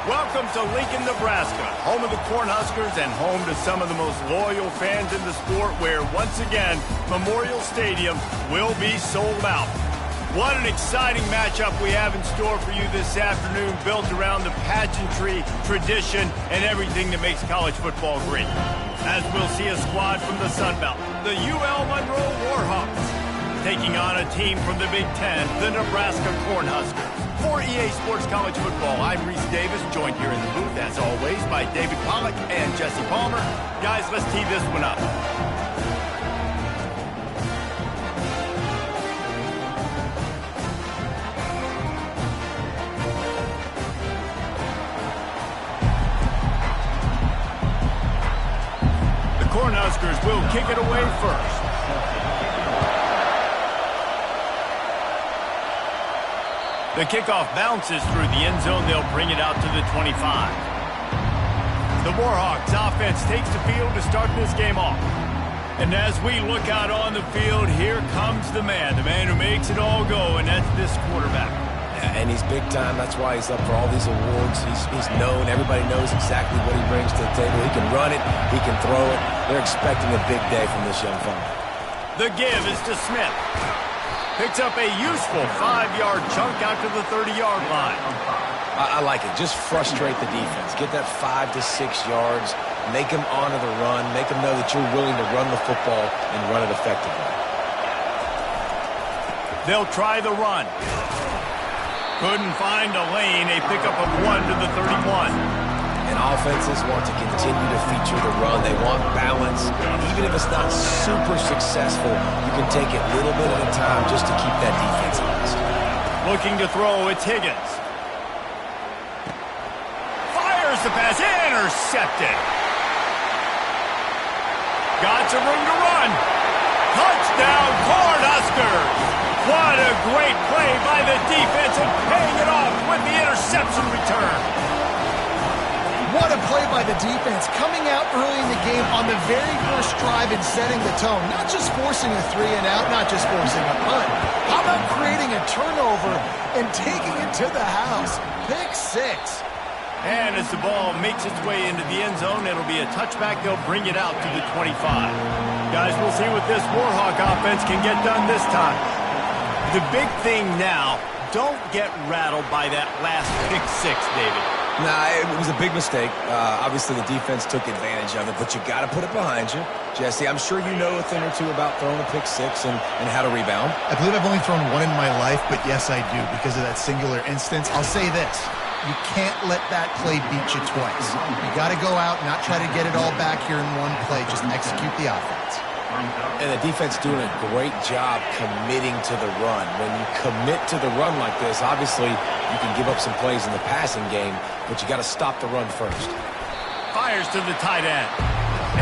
Welcome to Lincoln, Nebraska, home of the Cornhuskers and home to some of the most loyal fans in the sport where, once again, Memorial Stadium will be sold out. What an exciting matchup we have in store for you this afternoon, built around the pageantry, tradition, and everything that makes college football great. As we'll see a squad from the Sun Belt, the UL Monroe Warhawks, taking on a team from the Big Ten, the Nebraska Cornhuskers. For EA Sports College Football, I'm Reese Davis, joined here in the booth, as always, by David Pollack and Jesse Palmer. Guys, let's tee this one up. The Cornhuskers will kick it away first. The kickoff bounces through the end zone. They'll bring it out to the 25. The Warhawks offense takes the field to start this game off. And as we look out on the field, here comes the man who makes it all go, and that's this quarterback. Yeah, and he's big time. That's why he's up for all these awards. He's known. Everybody knows exactly what he brings to the table. He can run it. He can throw it. They're expecting a big day from this young fella. The give is to Smith. Picks up a useful 5-yard chunk out to the 30-yard line. I like it. Just frustrate the defense. Get that 5 to 6 yards. Make them honor the run. Make them know that you're willing to run the football and run it effectively. They'll try the run. Couldn't find a lane. A pickup of 1 to the 31. And offenses want to continue to feature the run. They want balance. Even if it's not super successful, you can take it little bit at a time just to keep that defense honest. Looking to throw, it's Higgins. Fires the pass, intercepted. Got some room to run. Touchdown, Cornhuskers. What a great play by the defense, and paying it off with the interception return. What a play by the defense, coming out early in the game on the very first drive and setting the tone. Not just forcing a 3-and-out, not just forcing a punt. How about creating a turnover and taking it to the house? Pick 6. And as the ball makes its way into the end zone, it'll be a touchback. They'll bring it out to the 25. Guys, we'll see what this Warhawk offense can get done this time. The big thing now, don't get rattled by that last pick 6, David. Nah, it was a big mistake. Obviously, the defense took advantage of it, but you got to put it behind you. Jesse, I'm sure you know a thing or two about throwing a pick 6 and how to rebound. I believe I've only thrown one in my life, but yes, I do, because of that singular instance. I'll say this. You can't let that play beat you twice. You got to go out, not try to get it all back here in one play. Just execute the offense. And the defense doing a great job committing to the run. When you commit to the run like this, obviously you can give up some plays in the passing game, but you got to stop the run first. Fires to the tight end.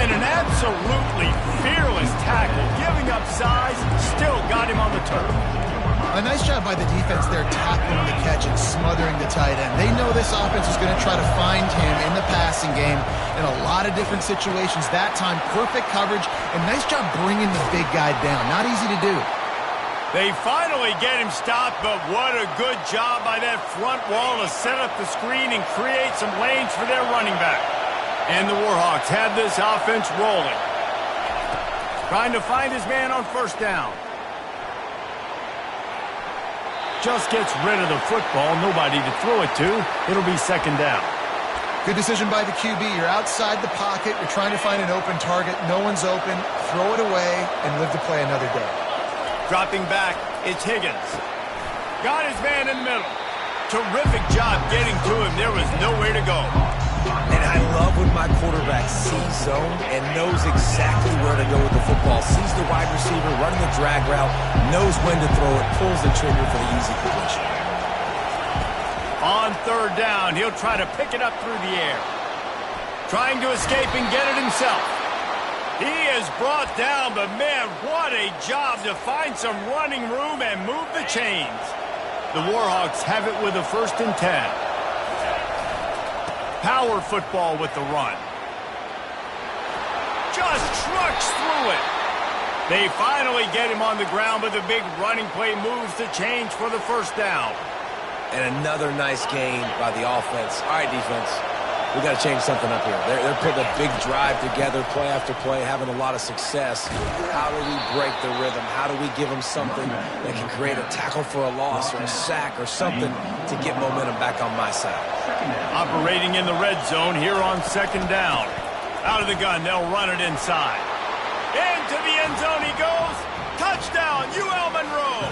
And an absolutely fearless tackle, giving up size, still got him on the turf. A nice job by the defense there, tackling the catch and smothering the tight end. They know this offense is going to try to find him in the passing game in a lot of different situations. That time, perfect coverage, and nice job bringing the big guy down. Not easy to do. They finally get him stopped, but what a good job by that front wall to set up the screen and create some lanes for their running back. And the Warhawks have this offense rolling. Trying to find his man on first down. Just gets rid of the football, nobody to throw it to. It'll be second down. Good decision by the QB. You're outside the pocket. You're trying to find an open target. No one's open. Throw it away and live to play another day. Dropping back, it's Higgins. Got his man in the middle. Terrific job getting to him. There was nowhere to go. And I love when my quarterback sees zone and knows exactly where to go with the football. Sees the wide receiver running the drag route, knows when to throw it, pulls the trigger for the easy completion. On third down, he'll try to pick it up through the air. Trying to escape and get it himself. He is brought down, but man, what a job to find some running room and move the chains. The Warhawks have it with a 1st and 10. Power football with the run. Just trucks through it. They finally get him on the ground, but the big running play moves the change for the 1st down. And another nice gain by the offense. All right, defense. We got to change something up here. They're putting a big drive together, play after play, having a lot of success. How do we break the rhythm? How do we give them something that can create a tackle for a loss or a sack or something to get momentum back on my side? Operating in the red zone here on 2nd down. Out of the gun, they'll run it inside. Into the end zone he goes. Touchdown, UL Monroe.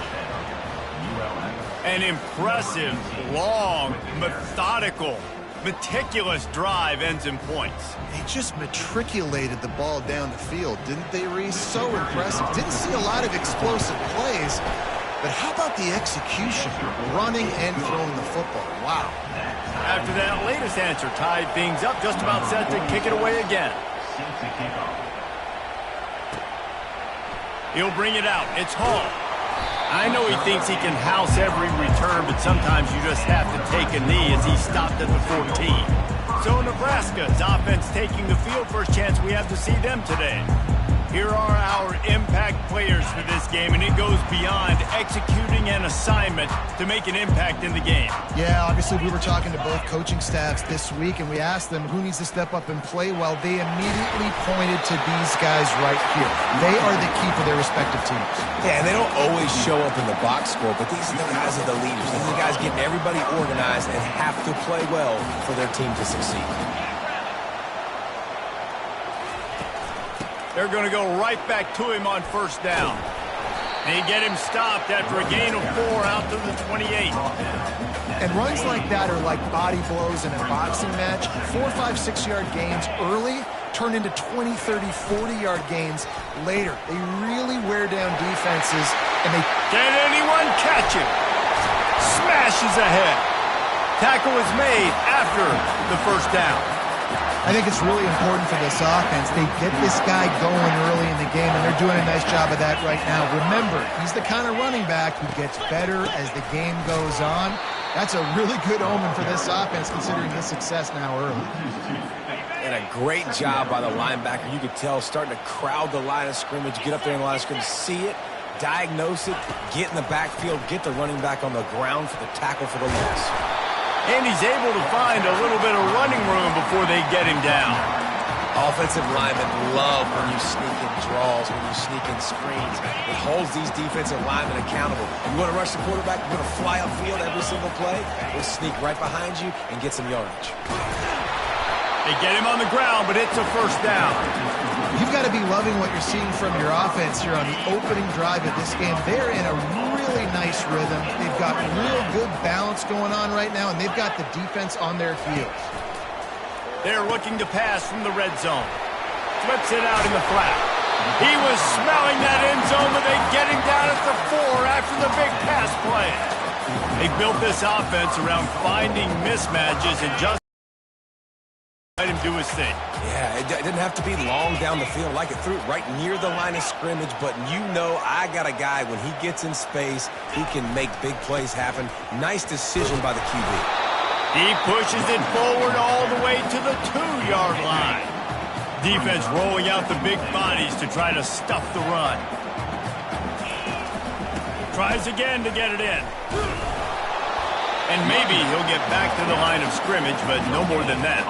An impressive, long, methodical, meticulous drive ends in points. They just matriculated the ball down the field, didn't they, Reese? So impressive. Didn't see a lot of explosive plays, but how about the execution? Running and throwing the football. Wow. After that latest answer tied things up, just about set to kick it away again. He'll bring it out. It's Hall. I know he thinks he can house every return, but sometimes you just have to take a knee as he stopped at the 14. So Nebraska's offense taking the field. First chance we have to see them today. Here are our impact players for this game, and it goes beyond executing an assignment to make an impact in the game. Yeah, obviously we were talking to both coaching staffs this week, and we asked them who needs to step up and play well. They immediately pointed to these guys right here. They are the key for their respective teams. Yeah, and they don't always show up in the box score, but these are the guys that are the leaders. These are the guys getting everybody organized and have to play well for their team to succeed. They're going to go right back to him on 1st down. They get him stopped after a gain of 4 out to the 28. And runs like that are like body blows in a boxing match. 4, 5, 6-yard gains early turn into 20, 30, 40-yard gains later. They really wear down defenses, and they... Can anyone catch him? Smashes ahead. Tackle is made after the 1st down. I think it's really important for this offense. They get this guy going early in the game, and they're doing a nice job of that right now. Remember, he's the kind of running back who gets better as the game goes on. That's a really good omen for this offense, considering his success now early. And a great job by the linebacker. You could tell starting to crowd the line of scrimmage, get up there in the line of scrimmage, see it, diagnose it, get in the backfield, get the running back on the ground for the tackle for the loss. And he's able to find a little bit of running room before they get him down. Offensive linemen love when you sneak in draws, when you sneak in screens. It holds these defensive linemen accountable. You want to rush the quarterback, you want to fly upfield every single play, we'll sneak right behind you and get some yardage. They get him on the ground, but it's a 1st down. You've got to be loving what you're seeing from your offense here on the opening drive of this game. They're in a really nice rhythm. They've got real good balance going on right now, and they've got the defense on their heels. They're looking to pass from the red zone. Flips it out in the flat. He was smelling that end zone, but they get him down at the 4 after the big pass play. They built this offense around finding mismatches and just let him do his thing. Yeah, it didn't have to be long down the field. Like it threw it right near the line of scrimmage, but you know I got a guy, when he gets in space, he can make big plays happen. Nice decision by the QB. He pushes it forward all the way to the 2-yard line. Defense rolling out the big bodies to try to stuff the run. Tries again to get it in. And maybe he'll get back to the line of scrimmage, but no more than that.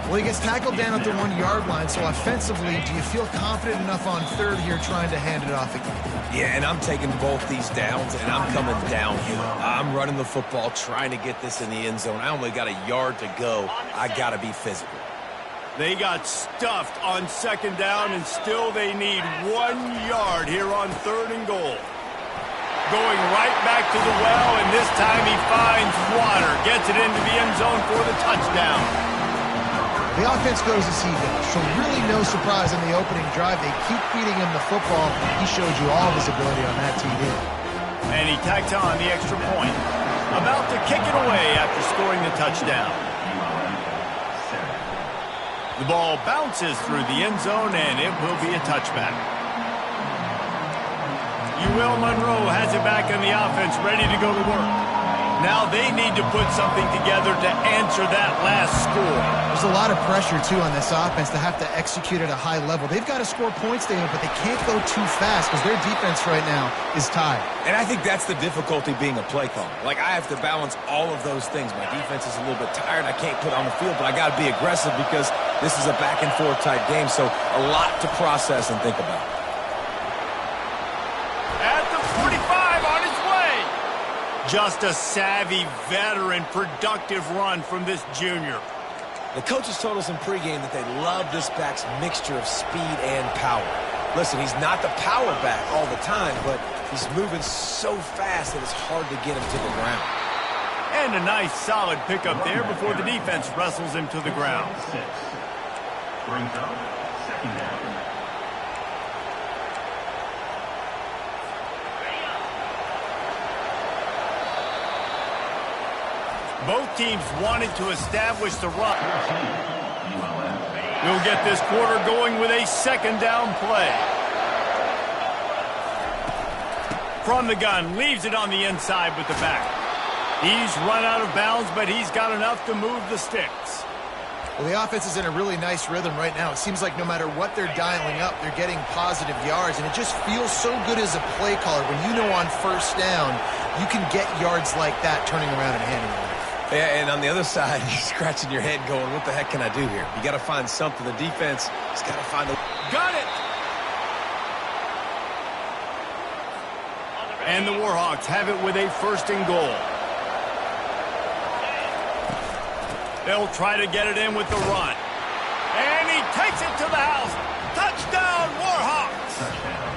Well, he gets tackled down at the 1-yard line, so offensively, do you feel confident enough on 3rd here trying to hand it off again? Yeah, and I'm taking both these downs, and I'm coming downhill. I'm running the football, trying to get this in the end zone. I only got a yard to go. I got to be physical. They got stuffed on 2nd down, and still they need 1 yard here on 3rd and goal. Going right back to the well, and this time he finds water. Gets it into the end zone for the touchdown. The offense goes as he goes, so really no surprise in the opening drive. They keep feeding him the football. He showed you all of his ability on that TD. And he tacks on the extra point. About to kick it away after scoring the touchdown. The ball bounces through the end zone, and it will be a touchback. Will Monroe has it back in the offense, ready to go to work. Now they need to put something together to answer that last score. There's a lot of pressure, too, on this offense to have to execute at a high level. They've got to score points, David, but they can't go too fast because their defense right now is tired. And I think that's the difficulty being a play caller. Like, I have to balance all of those things. My defense is a little bit tired. I can't put on the field, but I got to be aggressive because this is a back-and-forth type game, so a lot to process and think about. At the 45, on his way. Just a savvy, veteran, productive run from this junior. The coaches told us in pregame that they love this back's mixture of speed and power. Listen, he's not the power back all the time, but he's moving so fast that it's hard to get him to the ground. And a nice, solid pickup there before the defense wrestles him to the ground. Brings up second down. Both teams wanted to establish the run. We'll get this quarter going with a second down play. From the gun, leaves it on the inside with the back. He's run out of bounds, but he's got enough to move the sticks. Well, the offense is in a really nice rhythm right now. It seems like no matter what they're dialing up, they're getting positive yards, and it just feels so good as a play caller when you know on first down you can get yards like that turning around and handing it. Yeah, and on the other side, you're scratching your head going, what the heck can I do here? You got to find something. The defense has got to find a... Got it! And the Warhawks have it with a first and goal. They'll try to get it in with the run. And he takes it to the house. Touchdown, Warhawks! Touchdown.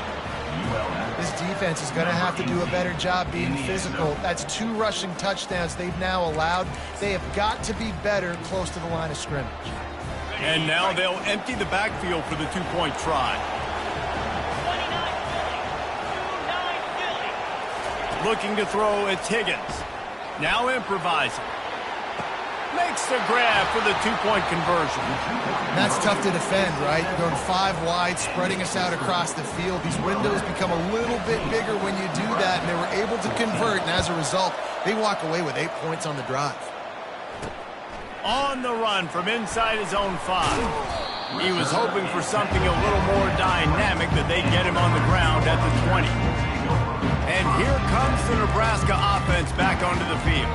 This defense is going to have to do a better job being physical. That's 2 rushing touchdowns they've now allowed. They have got to be better close to the line of scrimmage. And now they'll empty the backfield for the 2-point try. Looking to throw, it's Higgins. Now improvising. Makes the grab for the 2-point conversion. That's tough to defend, right? Going 5 wide, spreading us out across the field. These windows become a little bit bigger when you do that, and they were able to convert, and as a result, they walk away with 8 points on the drive. On the run from inside his own 5. He was hoping for something a little more dynamic, that they'd get him on the ground at the 20. And here comes the Nebraska offense back onto the field.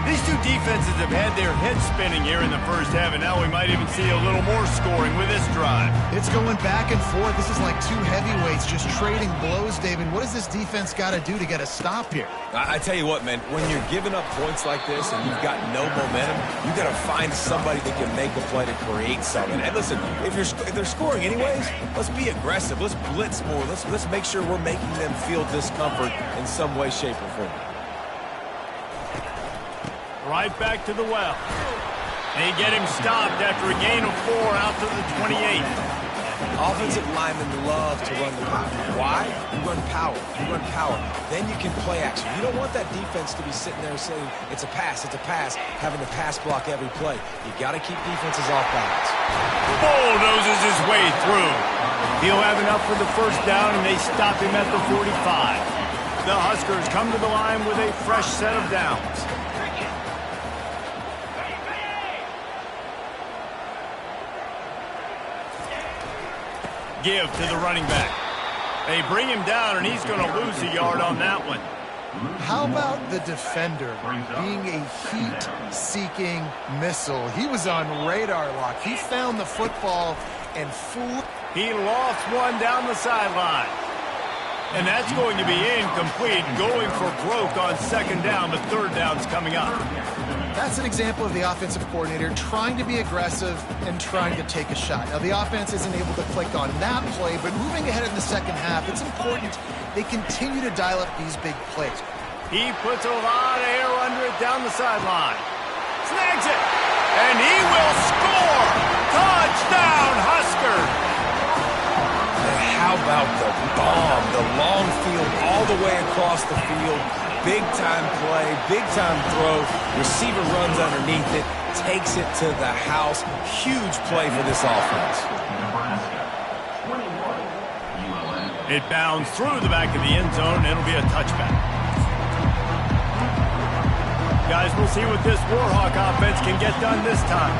These two defenses have had their heads spinning here in the first half, and now we might even see a little more scoring with this drive. It's going back and forth. This is like 2 heavyweights just trading blows, David. What does this defense got to do to get a stop here? I tell you what, man, when you're giving up points like this and you've got no momentum, you got to find somebody that can make a play to create something. And listen, if they're scoring anyways, let's be aggressive. Let's blitz more. Let's make sure we're making them feel discomfort in some way, shape, or form. Right back to the well. They get him stopped after a gain of 4 out to the 28. Offensive linemen love to run the power. Why? You run power. You run power. Then you can play action. You don't want that defense to be sitting there saying, it's a pass, having to pass block every play. You got to keep defenses off balance. Bulldozes his way through. He'll have enough for the first down, and they stop him at the 45. The Huskers come to the line with a fresh set of downs. Give to the running back. They bring him down, and he's going to lose a yard on that one. How about the defender being a heat-seeking missile? He was on radar lock. He found the football and fooled. He lost one down the sideline. And that's going to be incomplete, going for broke on second down, but third down's coming up. That's an example of the offensive coordinator trying to be aggressive and trying to take a shot. Now, the offense isn't able to click on that play, but moving ahead in the second half, it's important they continue to dial up these big plays. He puts a lot of air under it down the sideline. Snags it, and he will score! Touchdown, Huskers! And how about the bomb, the long field all the way across the field? Big-time play, big-time throw. Receiver runs underneath it. takes it to the house. Huge play for this offense. It bounds through the back of the end zone, and it'll be a touchback. Guys, we'll see what this Warhawk offense can get done this time.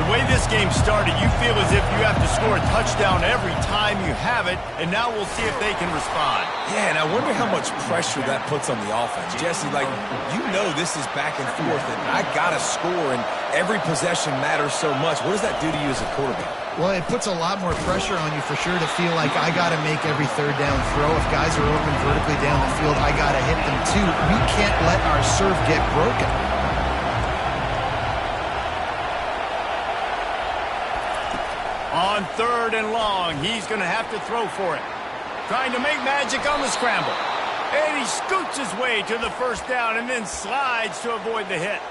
The way this game started, you feel as if you have to score a touchdown every time you have it, and now we'll see if they can respond. Yeah, and I wonder how much pressure that puts on the offense. Jesse, like, you know this is back and forth, and I got to score, and every possession matters so much. What does that do to you as a quarterback? Well, it puts a lot more pressure on you for sure to feel like I got to make every third down throw. If guys are open vertically down the field, I got to hit them too. We can't let our serve get broken. On 3rd and long, he's going to have to throw for it. Trying to make magic on the scramble. And he scoots his way to the first down and then slides to avoid the hit.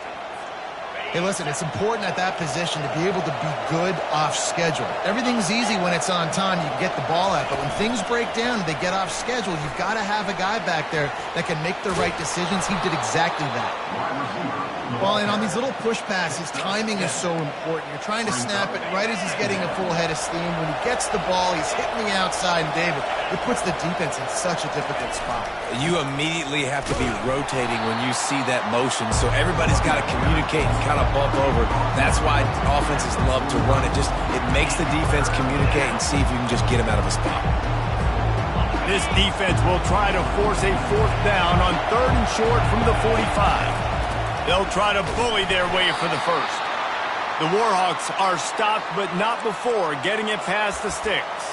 Hey, listen, it's important at that position to be able to be good off schedule. Everything's easy when it's on time. You can get the ball out. But when things break down, they get off schedule, you've got to have a guy back there that can make the right decisions. He did exactly that. Well, and on these little push passes, timing is so important. You're trying to snap it right as he's getting a full head of steam. When he gets the ball, he's hitting the outside, and David, it puts the defense in such a difficult spot. You immediately have to be rotating when you see that motion, so everybody's got to communicate and kind of bump over. That's why offenses love to run it. It makes the defense communicate and see if you can just get him out of a spot. This defense will try to force a 4th down on 3rd and short from the 45. They'll try to bully their way for the first. The Warhawks are stopped, but not before getting it past the sticks.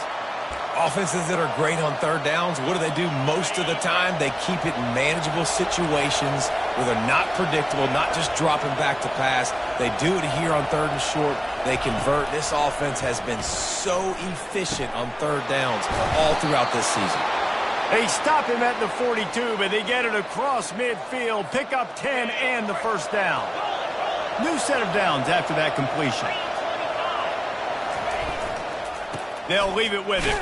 Offenses that are great on 3rd downs, what do? Most of the time, they keep it in manageable situations where they're not predictable, not just dropping back to pass. They do it here on 3rd and short. They convert. This offense has been so efficient on 3rd downs all throughout this season. They stop him at the 42, but they get it across midfield, pick up 10 and the first down. New set of downs after that completion. They'll leave it with him.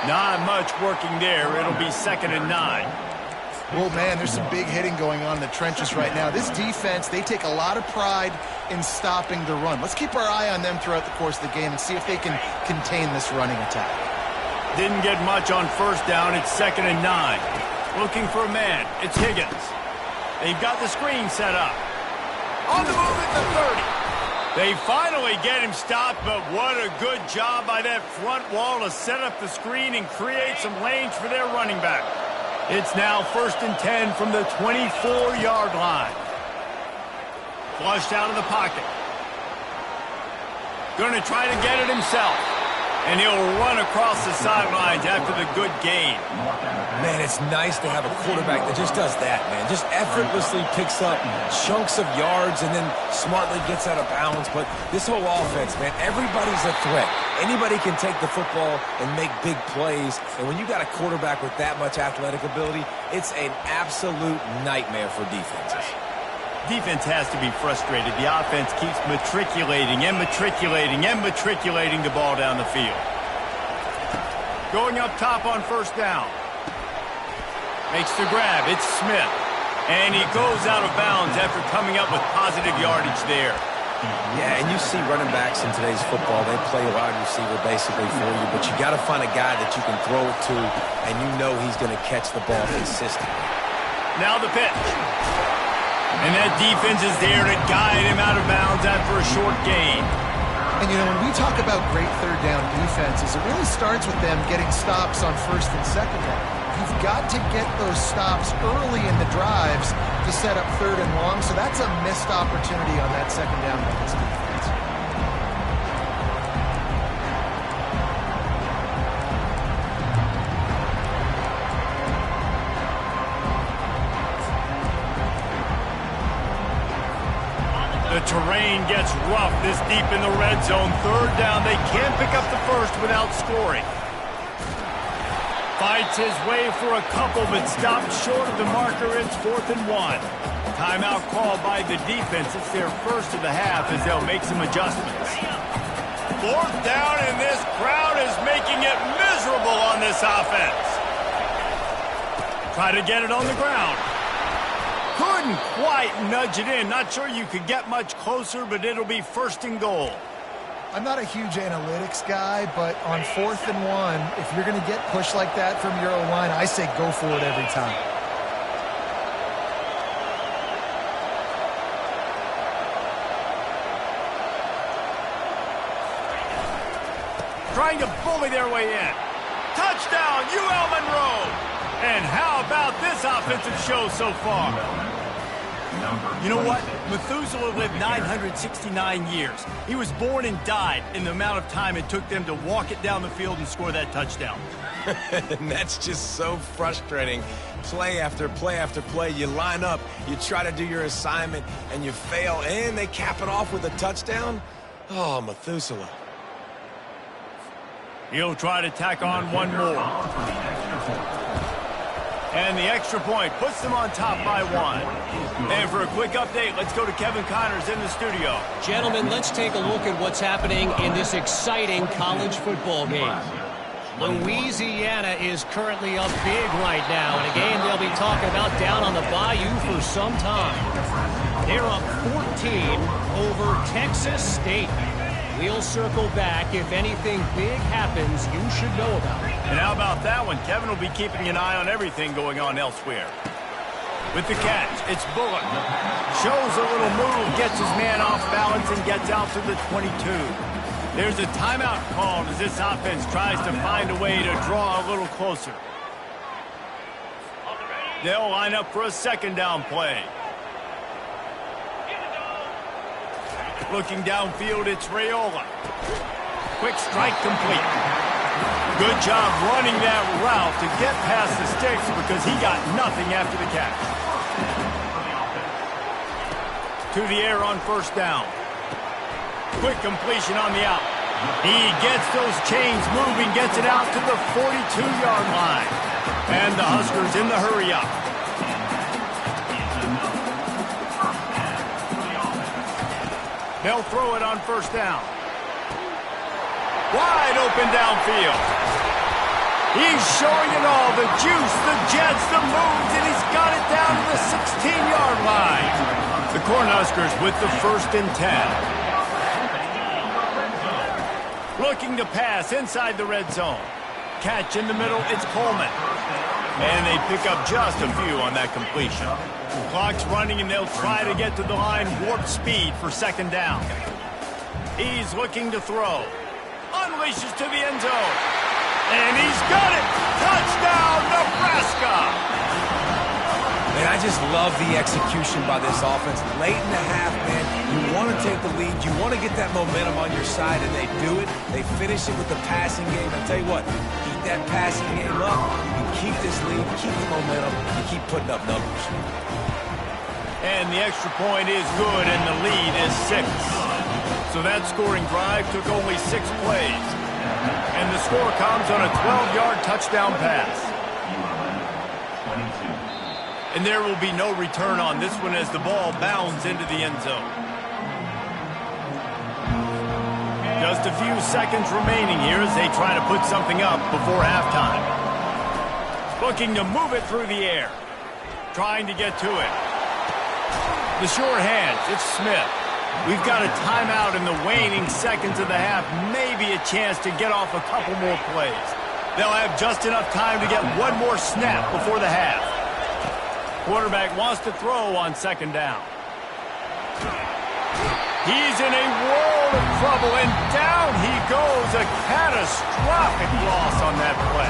Not much working there. It'll be 2nd and 9. Well, man, there's some big hitting going on in the trenches right now. This defense, they take a lot of pride in stopping the run. Let's keep our eye on them throughout the course of the game and see if they can contain this running attack. Didn't get much on 1st down. It's 2nd and 9. Looking for a man. It's Higgins. They've got the screen set up. On the move at the 30. They finally get him stopped, but what a good job by that front wall to set up the screen and create some lanes for their running back. It's now 1st and 10 from the 24-yard line. Flushed out of the pocket. Going to try to get it himself. And he'll run across the sidelines after the good gain. Man, it's nice to have a quarterback that just does that, man. Just effortlessly picks up chunks of yards and then smartly gets out of bounds. But this whole offense, man, everybody's a threat. Anybody can take the football and make big plays. And when you got a quarterback with that much athletic ability, it's an absolute nightmare for defenses. Defense has to be frustrated. The offense keeps matriculating and matriculating and matriculating the ball down the field. Going up top on 1st down. Makes the grab. It's Smith. And he goes out of bounds after coming up with positive yardage there. Yeah, and you see running backs in today's football, they play wide receiver basically for you, but you got to find a guy that you can throw it to, and you know he's going to catch the ball consistently. Now the pitch. And that defense is there to guide him out of bounds after a short gain. And, you know, when we talk about great 3rd down defenses, it really starts with them getting stops on 1st and 2nd down. You've got to get those stops early in the drives to set up 3rd and long, so that's a missed opportunity on that 2nd down by this defense. The terrain gets rough this deep in the red zone. 3rd down. They can't pick up the first without scoring. Fights his way for a couple, but stopped short of the marker. It's 4th and 1. Timeout called by the defense. It's their first of the half as they'll make some adjustments. 4th down, and this crowd is making it miserable on this offense. Try to get it on the ground. Couldn't quite nudge it in. Not sure you could get much closer, but it'll be 1st and goal. I'm not a huge analytics guy, but on 4th and 1, if you're going to get pushed like that from your O-line, I say go for it every time. Trying to bully their way in. Touchdown, UL Monroe! And how about this offensive show so far? You know what? Methuselah lived 969 years. He was born and died in the amount of time it took them to walk it down the field and score that touchdown. And that's just so frustrating. Play after play after play, you line up, you try to do your assignment, and you fail, and they cap it off with a touchdown? Oh, Methuselah. He'll try to tack on one more. And the extra point puts them on top by 1. And for a quick update, let's go to Kevin Connors in the studio. Gentlemen, let's take a look at what's happening in this exciting college football game. Louisiana is currently up big right now in a game they'll be talking about down on the Bayou for some time. They're up 14 over Texas State. We'll circle back. If anything big happens, you should know about it. And how about that one? Kevin will be keeping an eye on everything going on elsewhere. With the catch, it's Bullock. Shows a little move, gets his man off balance, and gets out to the 22. There's a timeout called as this offense tries to find a way to draw a little closer. They'll line up for a 2nd down play. Looking downfield, it's Raiola. Quick strike complete. Good job running that route to get past the sticks because he got nothing after the catch. To the air on 1st down. Quick completion on the out. He gets those chains moving, gets it out to the 42-yard line. And the Huskers in the hurry up. They'll throw it on 1st down. Wide open downfield. He's showing it all. The juice, the jets, the moves, and he's got it down to the 16-yard line. The Cornhuskers with the 1st and 10. Looking to pass inside the red zone. Catch in the middle, it's Coleman. And they pick up just a few on that completion. Clock's running, and they'll try to get to the line warp speed for 2nd down. He's looking to throw. Unleashes to the end zone. And he's got it! Touchdown, Nebraska! Man, I just love the execution by this offense. Late in the half, man, you want to take the lead. You want to get that momentum on your side, and they do it. They finish it with the passing game. I tell you what, keep that passing game up. You keep this lead, keep the momentum, and keep putting up numbers. And the extra point is good, and the lead is 6. So that scoring drive took only 6 plays. And the score comes on a 12-yard touchdown pass. And there will be no return on this one as the ball bounds into the end zone. Just a few seconds remaining here as they try to put something up before halftime. Looking to move it through the air. Trying to get to it. The sure hands, it's Smith. We've got a timeout in the waning seconds of the half. Maybe a chance to get off a couple more plays. They'll have just enough time to get one more snap before the half. Quarterback wants to throw on 2nd down. He's in a world of trouble, and down he goes. A catastrophic loss on that play.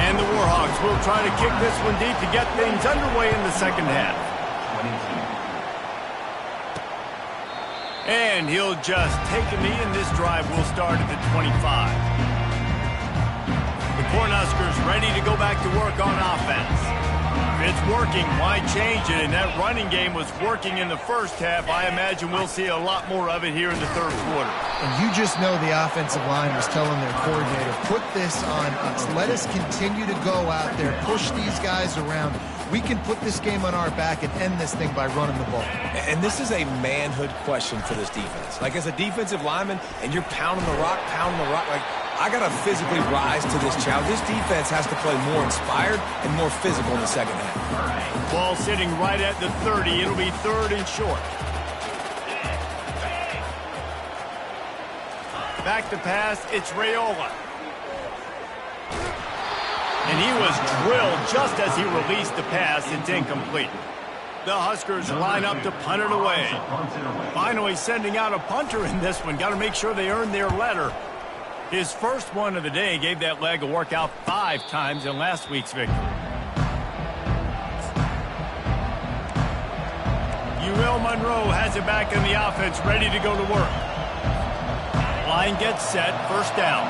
And the Warhawks will try to kick this one deep to get things underway in the 2nd half. And he'll just take a knee, and this drive will start at the 25. The Cornhuskers ready to go back to work on offense. If it's working, why change it? And that running game was working in the 1st half. I imagine we'll see a lot more of it here in the 3rd quarter. And you just know the offensive line was telling their coordinator, put this on us. Let us continue to go out there, push these guys around. We can put this game on our back and end this thing by running the ball. And this is a manhood question for this defense. Like, as a defensive lineman, and you're pounding the rock, like, I got to physically rise to this challenge. This defense has to play more inspired and more physical in the second half. Ball sitting right at the 30. It'll be 3rd and short. Back to pass, it's Raiola. And he was drilled just as he released the pass. It's incomplete. The Huskers line up to punt it away. Finally sending out a punter in this one. Got to make sure they earn their letter. His first one of the day gave that leg a workout 5 times in last week's victory. UL Monroe has it back in the offense, ready to go to work. Line gets set, 1st down.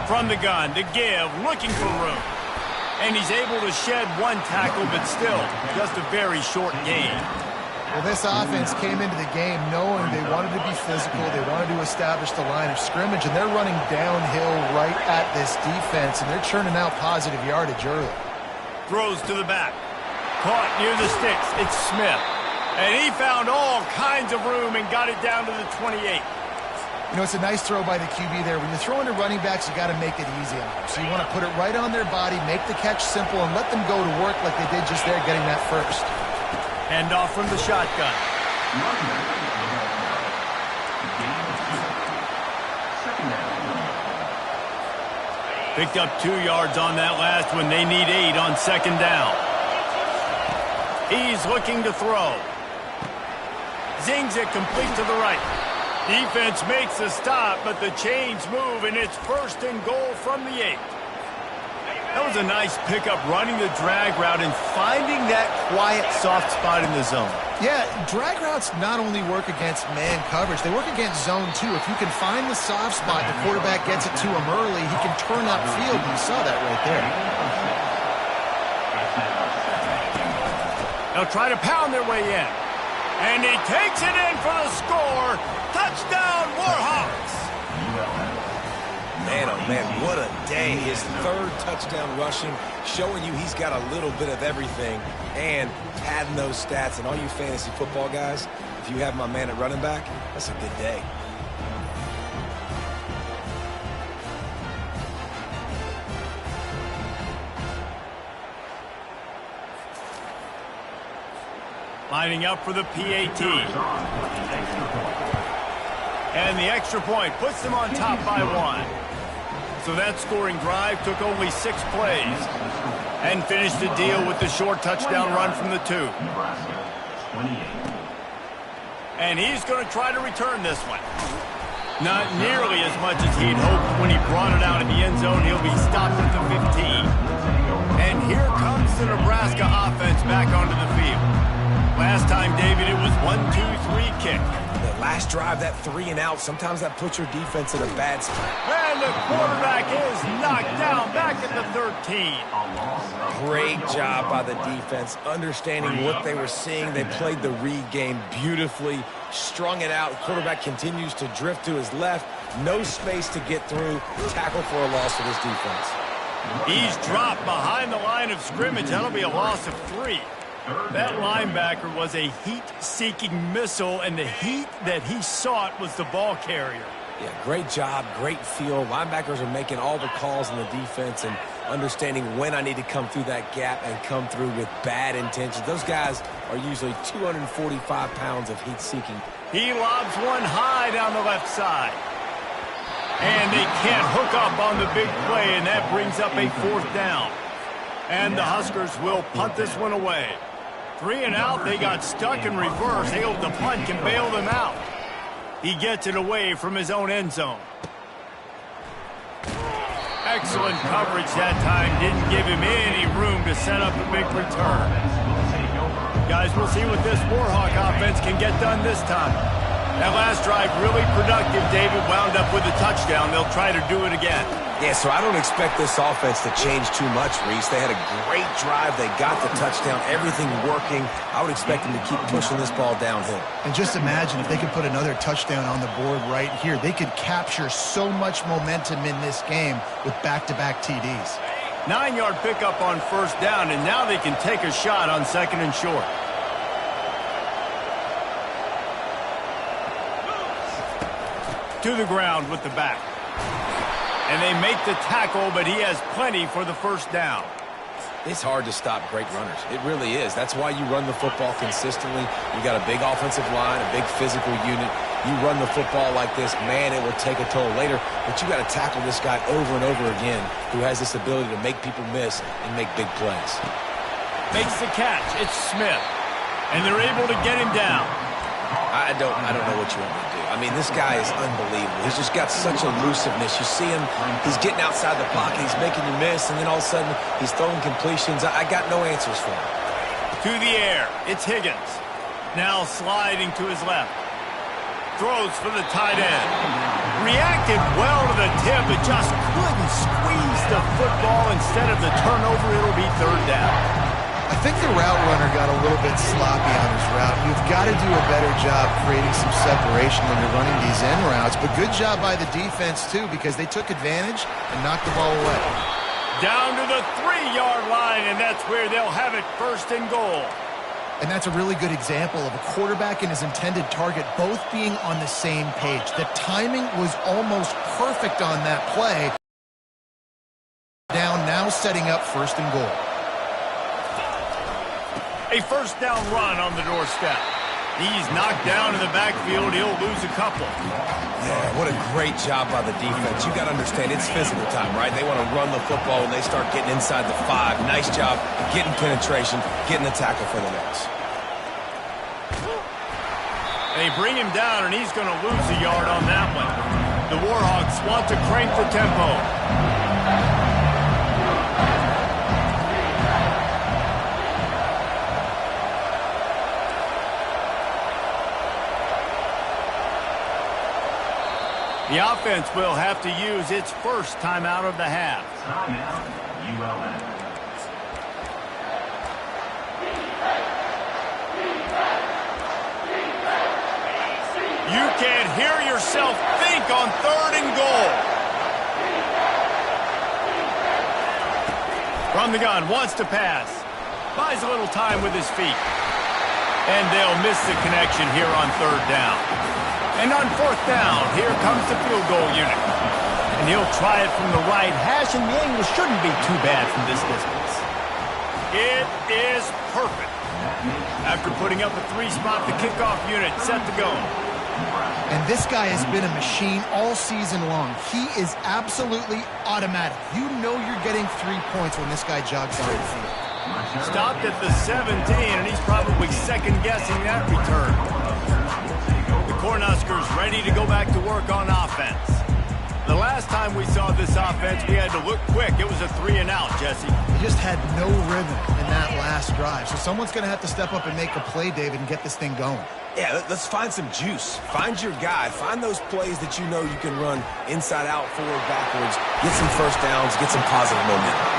From the gun, to give, looking for room. And he's able to shed 1 tackle, but still, just a very short gain. Well, this offense came into the game knowing they wanted to be physical, they wanted to establish the line of scrimmage, and they're running downhill right at this defense, and they're churning out positive yardage early. Throws to the back. Caught near the sticks. It's Smith. And he found all kinds of room and got it down to the 28. You know, it's a nice throw by the QB there. When you're throwing to running backs, you got to make it easy on them. So you want to put it right on their body, make the catch simple, and let them go to work like they did just there, getting that first. Hand off from the shotgun. Picked up 2 yards on that last one. They need 8 on 2nd down. He's looking to throw. Zings it complete to the right. Defense makes the stop, but the chains move, and it's 1st and goal from the 8. That was a nice pickup, running the drag route and finding that quiet, soft spot in the zone. Yeah, drag routes not only work against man coverage, they work against zone too. If you can find the soft spot, the quarterback gets it to him early, he can turn upfield, and you saw that right there. They'll try to pound their way in. And he takes it in for the score. Touchdown, Warhawks! Man, oh man, what a day. His 3rd touchdown rushing, showing you he's got a little bit of everything and padding those stats. And all you fantasy football guys, if you have my man at running back, that's a good day. Lining up for the PAT. And the extra point puts them on top by 1. So that scoring drive took only 6 plays and finished the deal with the short touchdown run from the 2. And he's going to try to return this one. Not nearly as much as he'd hoped when he brought it out in the end zone. He'll be stopped at the 15. And here comes the Nebraska offense back onto the field. Last time, David, it was 1-2-3 kick. The last drive, that 3 and out, sometimes that puts your defense in a bad spot. And the quarterback is knocked down back at the 13. Great job by the defense, understanding what they were seeing. They played the read game beautifully, strung it out. Quarterback continues to drift to his left. No space to get through. Tackle for a loss for this defense. He's dropped behind the line of scrimmage. That'll be a loss of 3. That linebacker was a heat-seeking missile, and the heat that he sought was the ball carrier. Yeah, great job, great feel. Linebackers are making all the calls in the defense and understanding when I need to come through that gap and come through with bad intentions. Those guys are usually 245 pounds of heat-seeking. He lobs one high down the left side. And they can't hook up on the big play, and that brings up a 4th down. And the Huskers will punt this one away. 3 and out, they got stuck in reverse. They hope the punt can bail them out. He gets it away from his own end zone. Excellent coverage that time. Didn't give him any room to set up a big return. Guys, we'll see what this Warhawk offense can get done this time. That last drive really productive. David wound up with a touchdown. They'll try to do it again. Yeah, so I don't expect this offense to change too much, Reese. They had a great drive. They got the touchdown. Everything working. I would expect them to keep pushing this ball downhill. And just imagine if they could put another touchdown on the board right here. They could capture so much momentum in this game with back-to-back TDs. 9-yard pickup on 1st down, and now they can take a shot on 2nd and short. To the ground with the back. And they make the tackle, but he has plenty for the first down. It's hard to stop great runners. It really is. That's why you run the football consistently. You got a big offensive line, a big physical unit. You run the football like this, man, it will take a toll later. But you got to tackle this guy over and over again who has this ability to make people miss and make big plays. Makes the catch. It's Smith. And they're able to get him down. I don't know what you want me to do. I mean, this guy is unbelievable. He's just got such elusiveness. You see him, he's getting outside the pocket, he's making you miss, and then all of a sudden, he's throwing completions. I got no answers for him. To the air, it's Higgins. Now sliding to his left. Throws for the tight end. Reacted well to the tip, but just couldn't squeeze the football. Instead of the turnover, it'll be third down. I think the route runner got a little bit sloppy on his route. You've got to do a better job creating some separation when you're running these end routes. But good job by the defense, too, because they took advantage and knocked the ball away. Down to the 3-yard line, and that's where they'll have it, first and goal. And that's a really good example of a quarterback and his intended target both being on the same page. The timing was almost perfect on that play. Down now, setting up first and goal. A first down run on the doorstep. He's knocked down in the backfield. He'll lose a couple. Yeah, what a great job by the defense. You got to understand, it's physical time, right? They want to run the football when they start getting inside the 5. Nice job getting penetration, getting the tackle for the loss. They bring him down, and he's going to lose a yard on that one. The Warhawks want to crank the tempo. The offense will have to use its first timeout of the half. Timeout, ULM. You can hear yourself think on third and goal. From the gun, wants to pass. Buys a little time with his feet. And they'll miss the connection here on third down. And on fourth down, here comes the field goal unit. And he'll try it from the right hash, and the angle shouldn't be too bad from this distance. It is perfect. After putting up a 3-spot, the kickoff unit set to go. And this guy has been a machine all season long. He is absolutely automatic. You know you're getting 3 points when this guy jogs on the field. Stopped at the 17, and he's probably second-guessing that return. Cornhuskers ready to go back to work on offense. The last time we saw this offense, we had to look quick. It was a 3-and-out, Jesse. They just had no rhythm in that last drive. So someone's going to have to step up and make a play, David, and get this thing going. Yeah, let's find some juice. Find your guy. Find those plays that you know you can run inside out, forward, backwards. Get some first downs. Get some positive momentum.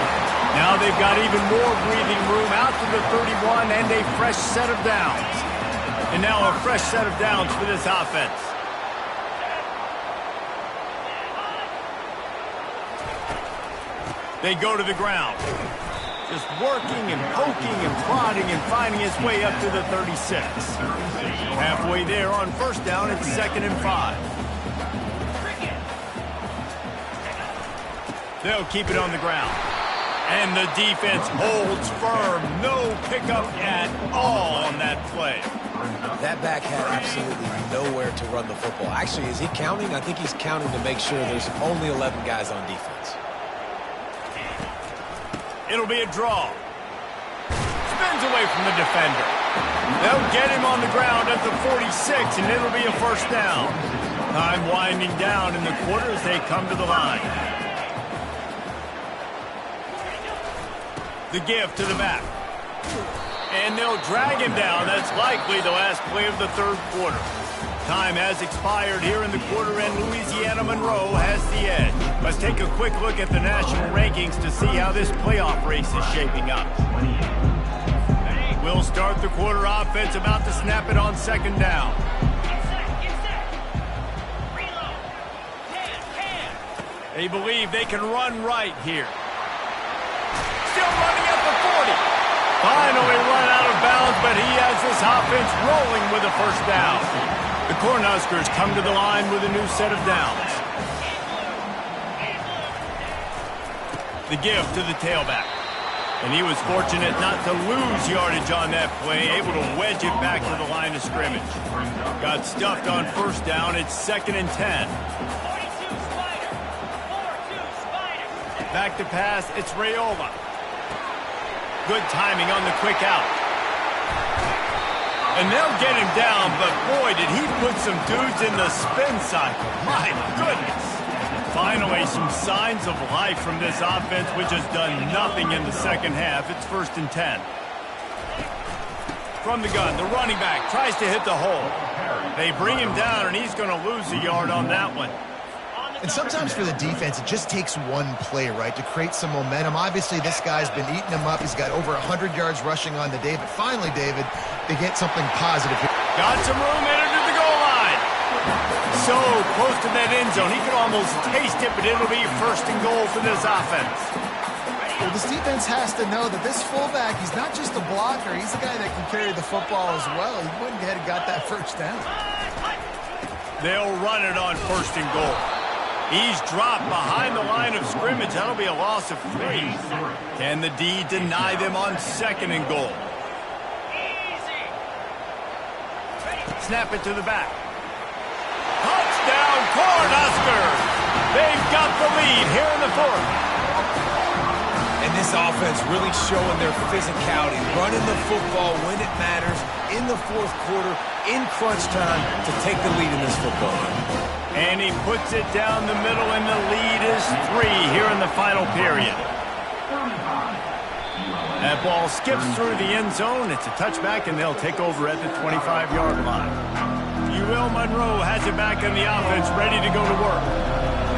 Now they've got even more breathing room out to the 31 and a fresh set of downs. And now a fresh set of downs for this offense. They go to the ground. Just working and poking and prodding and finding his way up to the 36. Halfway there on first down, it's 2nd and 5. They'll keep it on the ground. And the defense holds firm. No pickup at all on that play. That back had absolutely nowhere to run the football. Actually, is he counting? I think he's counting to make sure there's only 11 guys on defense. It'll be a draw. Spins away from the defender. They'll get him on the ground at the 46, and it'll be a first down. Time winding down in the quarter as they come to the line. The give to the back. And they'll drag him down. That's likely the last play of the third quarter. Time has expired here in the quarter, and Louisiana Monroe has the edge. Let's take a quick look at the national rankings to see how this playoff race is shaping up. We'll start the quarter offense, about to snap it on 2nd down. They believe they can run right here. Still running at the 40. Finally run out of bounds, but he has this offense rolling with a first down. The Cornhuskers come to the line with a new set of downs. The give to the tailback. And he was fortunate not to lose yardage on that play, able to wedge it back to the line of scrimmage. Got stuffed on first down. It's 2nd and 10. Back to pass. It's Raiola. Good timing on the quick out. And they'll get him down, but boy, did he put some dudes in the spin cycle. My goodness. Finally, some signs of life from this offense, which has done nothing in the second half. It's 1st and 10. From the gun, the running back tries to hit the hole. They bring him down, and he's going to lose a yard on that one. And sometimes for the defense, it just takes one play, right, to create some momentum. Obviously, this guy's been eating them up. He's got over 100 yards rushing on the day. But finally, David, they get something positive here. Got some room, entered to the goal line. So close to that end zone. He could almost taste it, but it'll be 1st and goal for this offense. Well, this defense has to know that this fullback, he's not just a blocker. He's the guy that can carry the football as well. He went ahead and got that first down. They'll run it on 1st and goal. He's dropped behind the line of scrimmage. That'll be a loss of 3. Can the D deny them on 2nd and goal? Snap it to the back. Touchdown, Cornhuskers! They've got the lead here in the 4th. And this offense really showing their physicality, running the football when it matters, in the 4th quarter, in crunch time, to take the lead in this football game. And he puts it down the middle, and the lead is 3 here in the final period. That ball skips through the end zone. It's a touchback, and they'll take over at the 25-yard line. UL Monroe has it back on the offense, ready to go to work.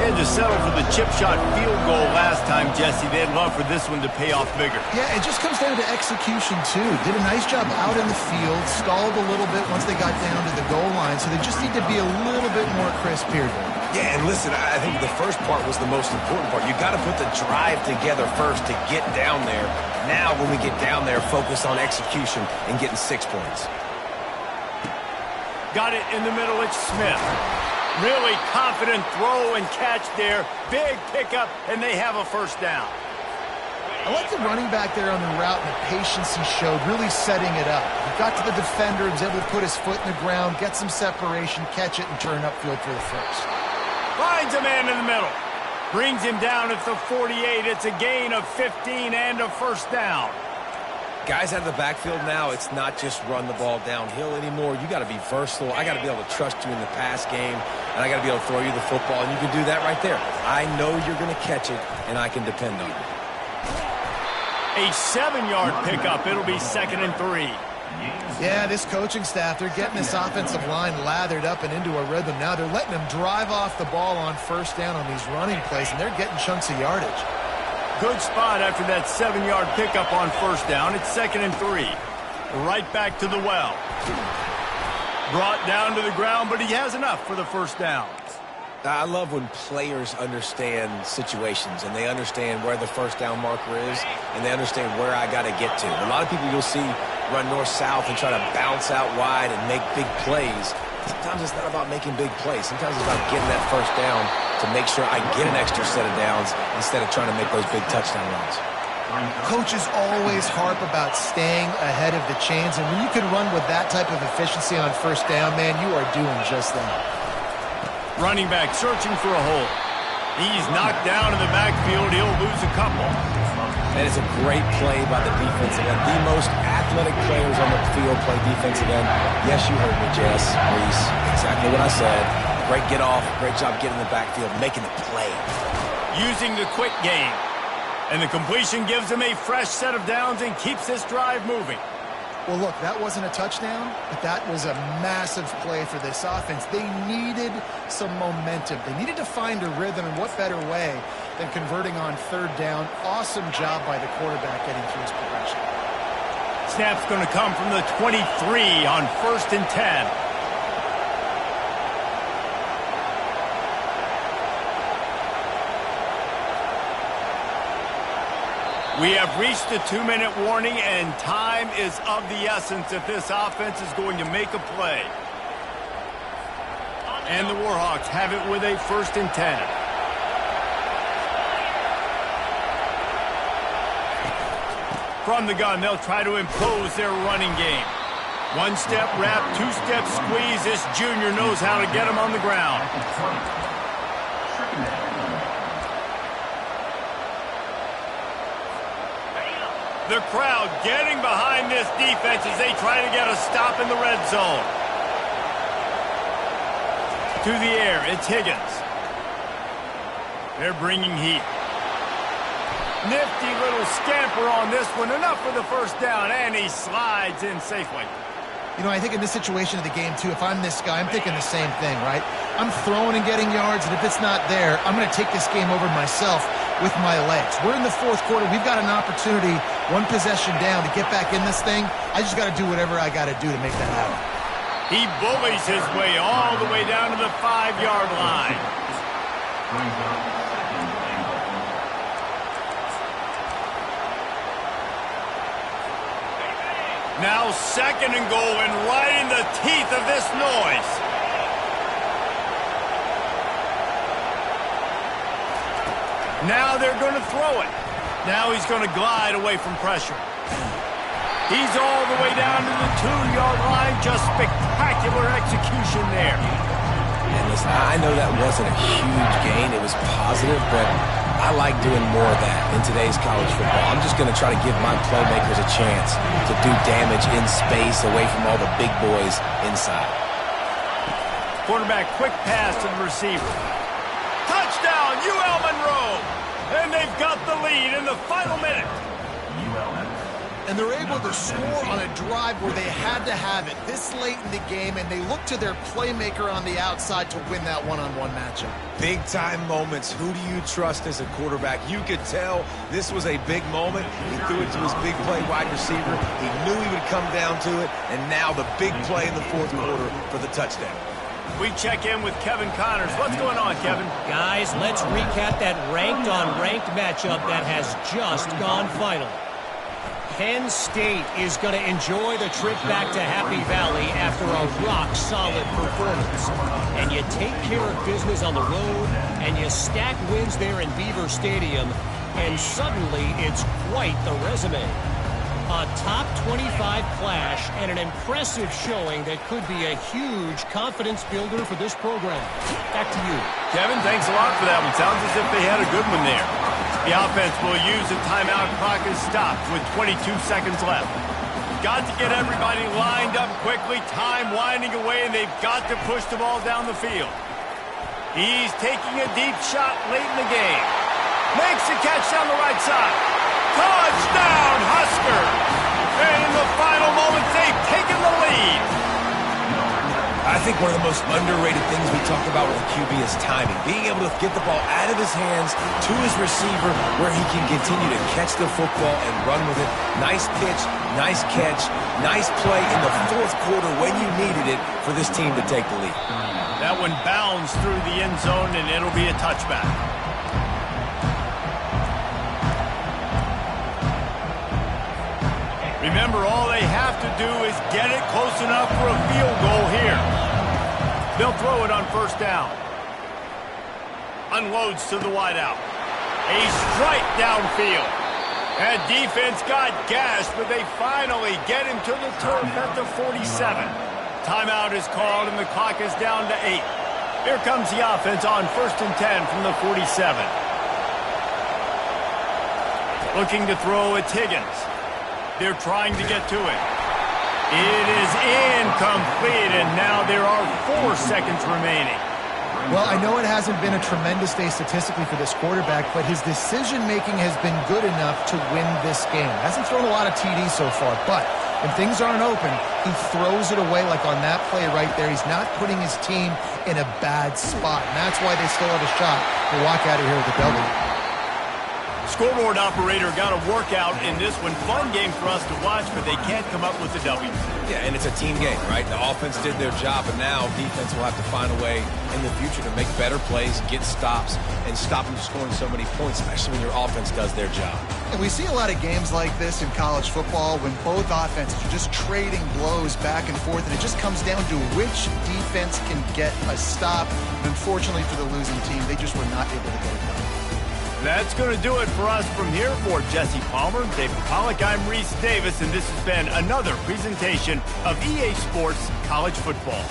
They had to settle for the chip shot field goal last time, Jesse. They'd love for this one to pay off bigger. Yeah, it just comes down to execution, too. Did a nice job out in the field, stalled a little bit once they got down to the goal line, so they just need to be a little bit more crisp here. Yeah, and listen, I think the first part was the most important part. You got to put the drive together first to get down there. Now, when we get down there, focus on execution and getting 6 points. Got it in the middle. It's Smith. Really confident throw and catch there. Big pickup, and they have a first down. I like the running back there on the route and the patience he showed, really setting it up. He got to the defender, was able to put his foot in the ground, get some separation, catch it, and turn upfield for the first. Finds a man in the middle. Brings him down at the 48. It's a gain of 15 and a first down. Guys out of the backfield now, it's not just run the ball downhill anymore. You got to be versatile. I got to be able to trust you in the pass game, and I got to be able to throw you the football, and you can do that right there. I know you're going to catch it, and I can depend on it. A 7-yard pickup. It'll be 2nd and 3. Yeah, this coaching staff, they're getting this offensive line lathered up and into a rhythm now. They're letting them drive off the ball on first down on these running plays, and they're getting chunks of yardage. Good spot after that 7-yard pickup on first down. It's 2nd and 3. Right back to the well. Brought down to the ground, but he has enough for the first down. I love when players understand situations and they understand where the first down marker is and they understand where I got to get to. A lot of people you'll see run north-south and try to bounce out wide and make big plays. Sometimes it's not about making big plays. Sometimes it's about getting that first down to make sure I get an extra set of downs instead of trying to make those big touchdown runs. Coaches always harp about staying ahead of the chains, and when you can run with that type of efficiency on first down, man, you are doing just that. Running back searching for a hole. He's knocked down in the backfield. He'll lose a couple. That is a great play by the defensive end. The most athletic players on the field play defensive end. Yes, you heard me, Jess, Reese. Exactly what I said. Great get off. Great job getting in the backfield, making the play. Using the quick game. And the completion gives him a fresh set of downs and keeps this drive moving. Well, look, that wasn't a touchdown, but that was a massive play for this offense. They needed some momentum. They needed to find a rhythm, and what better way than converting on third down. Awesome job by the quarterback getting through his progression. Snap's going to come from the 23 on 1st and 10. We have reached the 2-minute warning, and time is of the essence if this offense is going to make a play. And the Warhawks have it with a 1st and 10. From the gun, they'll try to impose their running game. 1-step wrap, 2-step squeeze. This junior knows how to get him on the ground. The crowd getting behind this defense as they try to get a stop in the red zone. To the air, it's Higgins. They're bringing heat. Nifty little scamper on this one. Enough for the 1st down, and he slides in safely. You know, I think in this situation of the game, too, if I'm this guy, I'm thinking the same thing, right? I'm throwing and getting yards, and if it's not there, I'm going to take this game over myself with my legs. We're in the 4th quarter. We've got an opportunity, 1 possession down, to get back in this thing. I just got to do whatever I got to do to make that happen. He bullies his way all the way down to the 5-yard line. Now 2nd and goal, and right in the teeth of this noise. Now they're going to throw it. Now he's going to glide away from pressure. He's all the way down to the 2-yard line. Just spectacular execution there. And listen, I know that wasn't a huge gain. It was positive, but I like doing more of that in today's college football. I'm just going to try to give my playmakers a chance to do damage in space away from all the big boys inside. Quarterback, quick pass to the receiver. Touchdown, UL Monroe! And they've got the lead in the final minute. And they're able to score on a drive where they had to have it this late in the game, and they look to their playmaker on the outside to win that one-on-one matchup. Big-time moments. Who do you trust as a quarterback? You could tell this was a big moment. He threw it to his big play wide receiver. He knew he would come down to it, and now the big play in the 4th quarter for the touchdown. We check in with Kevin Connors. What's going on, Kevin? Guys, let's recap that ranked-on-ranked matchup that has just gone final. Penn State is going to enjoy the trip back to Happy Valley after a rock-solid performance. And you take care of business on the road, and you stack wins there in Beaver Stadium, and suddenly it's quite the resume. A top 25 clash and an impressive showing that could be a huge confidence builder for this program. Back to you. Kevin, thanks a lot for that one. Sounds as if they had a good one there. The offense will use a timeout. Clock is stopped with 22 seconds left. Got to get everybody lined up quickly. Time winding away, and they've got to push the ball down the field. He's taking a deep shot late in the game. Makes the catch down the right side. Touchdown, Huskers! And in the final moments, they've taken the lead. I think one of the most underrated things we talk about with a QB is timing. Being able to get the ball out of his hands to his receiver where he can continue to catch the football and run with it. Nice pitch, nice catch, nice play in the 4th quarter when you needed it for this team to take the lead. That one bounds through the end zone, and it'll be a touchback. Remember, all they have to do is get it close enough for a field goal here. They'll throw it on 1st down. Unloads to the wideout. A strike downfield. That defense got gashed, but they finally get him to the turf at the 47. Timeout is called, and the clock is down to 8. Here comes the offense on 1st and 10 from the 47. Looking to throw, it's Higgins. They're trying to get to it. It is incomplete, and now there are 4 seconds remaining. Well, I know it hasn't been a tremendous day statistically for this quarterback, but his decision-making has been good enough to win this game. Hasn't thrown a lot of TDs so far, but when things aren't open, he throws it away like on that play right there. He's not putting his team in a bad spot, and that's why they still have a shot to walk out of here with a W. Scoreboard operator got a workout in this one. Fun game for us to watch, but they can't come up with the W. Yeah, and it's a team game, right? The offense did their job, but now defense will have to find a way in the future to make better plays, get stops, and stop them scoring so many points, especially when your offense does their job. And we see a lot of games like this in college football when both offenses are just trading blows back and forth, and it just comes down to which defense can get a stop. And unfortunately for the losing team, they just were not able to get it done. That's going to do it for us from here. For Jesse Palmer, David Pollack, I'm Reese Davis, and this has been another presentation of EA Sports College Football.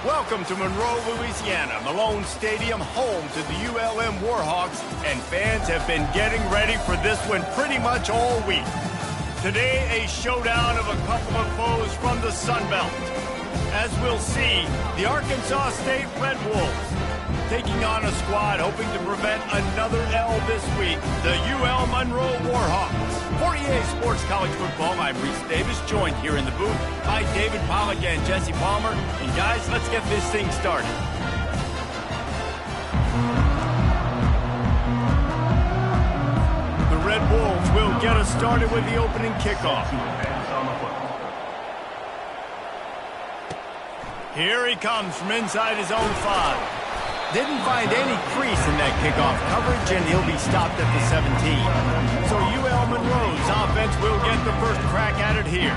Welcome to Monroe, Louisiana, Malone Stadium, home to the ULM Warhawks, and fans have been getting ready for this one pretty much all week. Today, a showdown of a couple of foes from the Sun Belt. As we'll see, the Arkansas State Red Wolves taking on a squad hoping to prevent another L this week, the UL Monroe Warhawks. For EA Sports College Football, I'm Reese Davis, joined here in the booth by David Pollack and Jesse Palmer. And guys, let's get this thing started. The Red Wolves will get us started with the opening kickoff. Here he comes from inside his own 5. Didn't find any crease in that kickoff coverage, and he'll be stopped at the 17. So UL Monroe's offense will get the first crack at it here.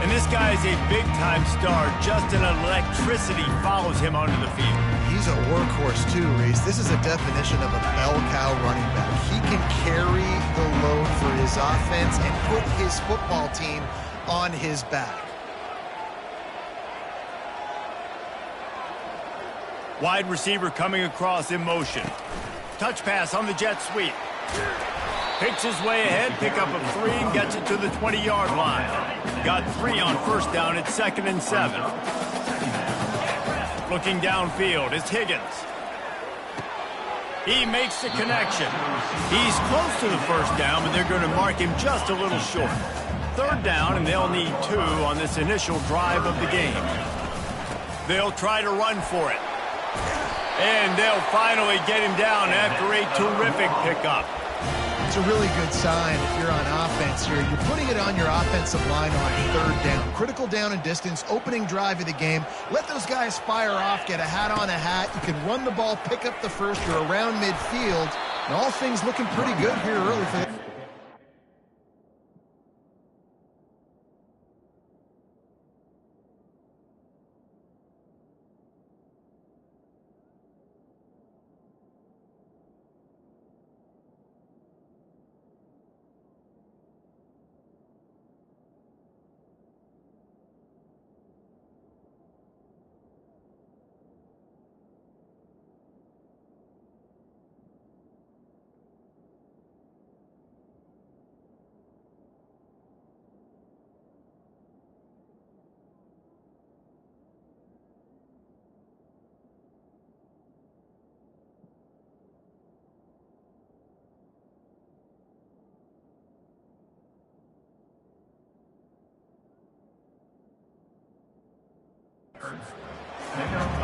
And this guy is a big-time star. Just an electricity follows him onto the field. He's a workhorse too, Reese. This is a definition of a bell cow running back. He can carry the load for his offense and put his football team on his back. Wide receiver coming across in motion. Touch pass on the jet sweep. Picks his way ahead, pick up a 3, and gets it to the 20-yard line. Got 3 on first down at 2nd and 7. Looking downfield is Higgins. He makes the connection. He's close to the first down, but they're going to mark him just a little short. 3rd down, and they'll need 2 on this initial drive of the game. They'll try to run for it. And they'll finally get him down after a terrific pickup. It's a really good sign if you're on offense here. You're putting it on your offensive line on third down. Critical down and distance, opening drive of the game. Let those guys fire off, get a hat on a hat. You can run the ball, pick up the first. You're around midfield. And all things looking pretty good here early for the...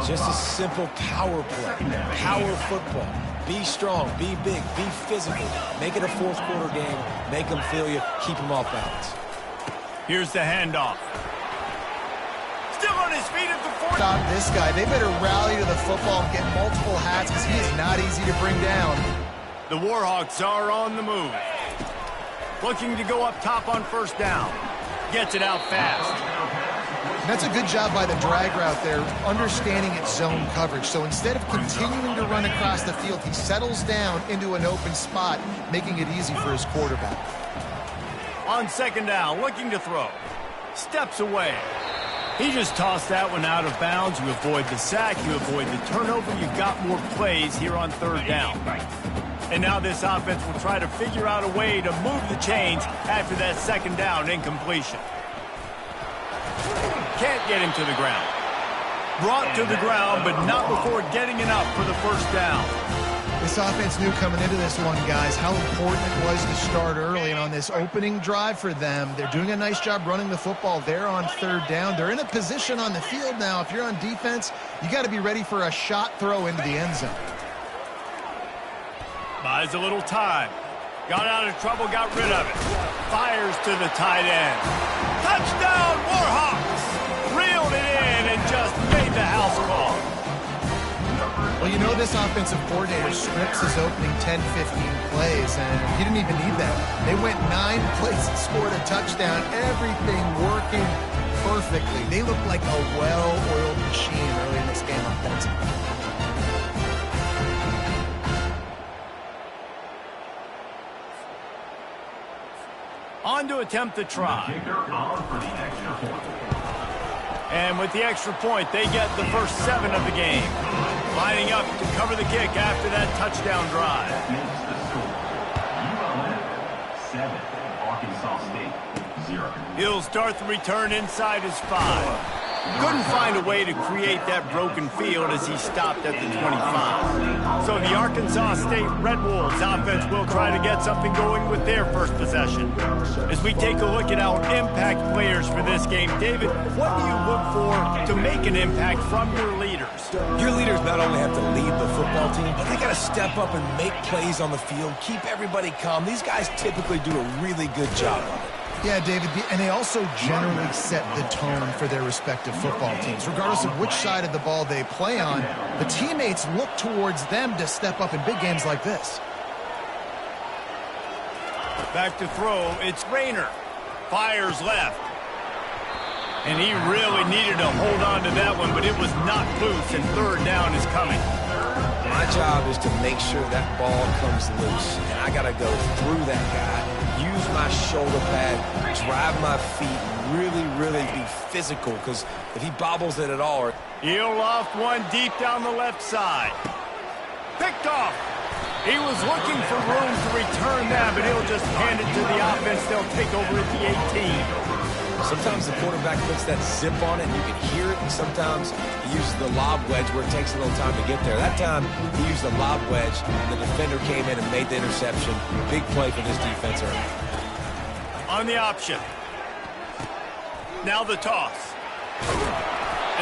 Just a simple power play, power football. Be strong, be big, be physical. Make it a fourth quarter game. Make them feel you. Keep them off balance. Here's the handoff. Still on his feet at the 40. Stop this guy. They better rally to the football and get multiple hats because he is not easy to bring down. The Warhawks are on the move. Looking to go up top on first down. Gets it out fast. That's a good job by the drag route there, understanding its zone coverage. So instead of continuing to run across the field, he settles down into an open spot, making it easy for his quarterback. On second down, looking to throw. Steps away. He just tossed that one out of bounds. You avoid the sack, you avoid the turnover. You've got more plays here on third down. And now this offense will try to figure out a way to move the chains after that second down incompletion. Can't get him to the ground. Brought to the ground, but not before getting enough for the first down. This offense knew coming into this one, guys, how important it was to start early. And on this opening drive for them, they're doing a nice job running the football. They're on third down. They're in a position on the field now. If you're on defense, you got to be ready for a shot throw into the end zone. Buys a little time. Got out of trouble, got rid of it. Fires to the tight end. Touchdown, Warhawks! Reeled it in and just made the house call. Well, you know this offensive coordinator scripts his opening 10, 15 plays, and he didn't even need that. They went 9 plays and scored a touchdown. Everything working perfectly. They look like a well-oiled machine early in this game offensively. On to attempt the try. And with the extra point, they get the first 7 of the game. Lining up to cover the kick after that touchdown drive. He'll start the return inside his 5. Couldn't find a way to create that broken field as he stopped at the 25. So the Arkansas State Red Wolves offense will try to get something going with their first possession. As we take a look at our impact players for this game, David, what do you look for to make an impact from your leaders? Your leaders not only have to lead the football team, but they got to step up and make plays on the field, keep everybody calm. These guys typically do a really good job of it. Yeah, David, and they also generally set the tone for their respective football teams. Regardless of which side of the ball they play on, the teammates look towards them to step up in big games like this. Back to throw, it's Rayner. Fires left. And he really needed to hold on to that one, but it was knocked loose, and third down is coming. My job is to make sure that ball comes loose, and I got to go through that guy, use my shoulder pad, drive my feet, really be physical, because if he bobbles it at all... He'll loft one deep down the left side. Picked off. He was looking for room to return that, but he'll just hand it to the offense. They'll take over at the 18. Sometimes the quarterback puts that zip on it, and you can hear it, and sometimes he uses the lob wedge where it takes a little time to get there. That time, he used the lob wedge, and the defender came in and made the interception. Big play for this defense early. On the option. Now the toss.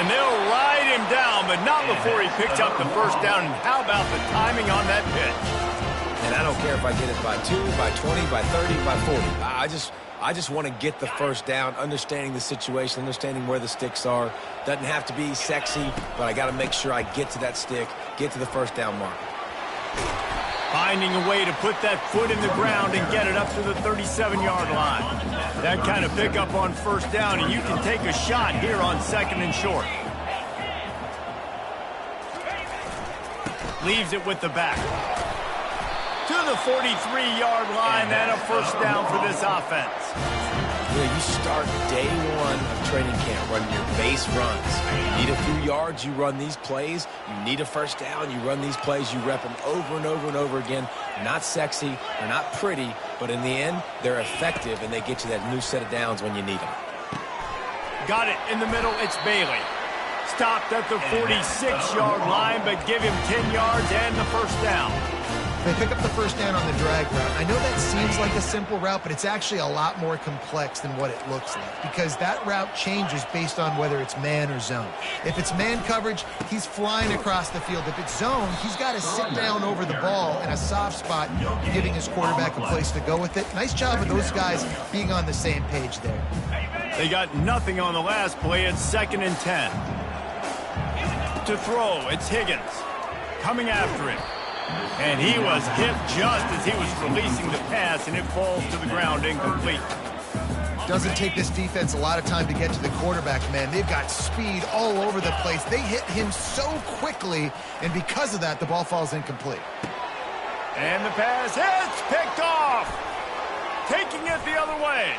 And they'll ride him down, but not before he picks up the first down. And how about the timing on that pitch? And I don't care if I get it by 2, by 20, by 30, by 40. I just want to get the first down, understanding the situation, understanding where the sticks are. Doesn't have to be sexy, but I got to make sure I get to that stick, get to the first down mark. Finding a way to put that foot in the ground and get it up to the 37-yard line. That kind of pickup on first down, and you can take a shot here on second and short. Leaves it with the back. To the 43-yard line, and a first down for this offense. Yeah, you start day one of training camp running your base runs. You need a few yards, you run these plays. You need a first down, you run these plays. You rep them over and over and over again. Not sexy, they're not pretty, but in the end, they're effective, and they get you that new set of downs when you need them. Got it in the middle, it's Bailey. Stopped at the 46-yard line, but give him 10 yards and the first down. They pick up the first down on the drag route. I know that seems like a simple route, but it's actually a lot more complex than what it looks like because that route changes based on whether it's man or zone. If it's man coverage, he's flying across the field. If it's zone, he's got to sit down over the ball in a soft spot, giving his quarterback a place to go with it. Nice job of those guys being on the same page there. They got nothing on the last play. It's 2nd and 10. To throw, it's Higgins. Coming after him. And he was hit just as he was releasing the pass, and it falls to the ground incomplete. Doesn't take this defense a lot of time to get to the quarterback, man. They've got speed all over the place. They hit him so quickly, and because of that, the ball falls incomplete. And the pass hits, picked off. Taking it the other way.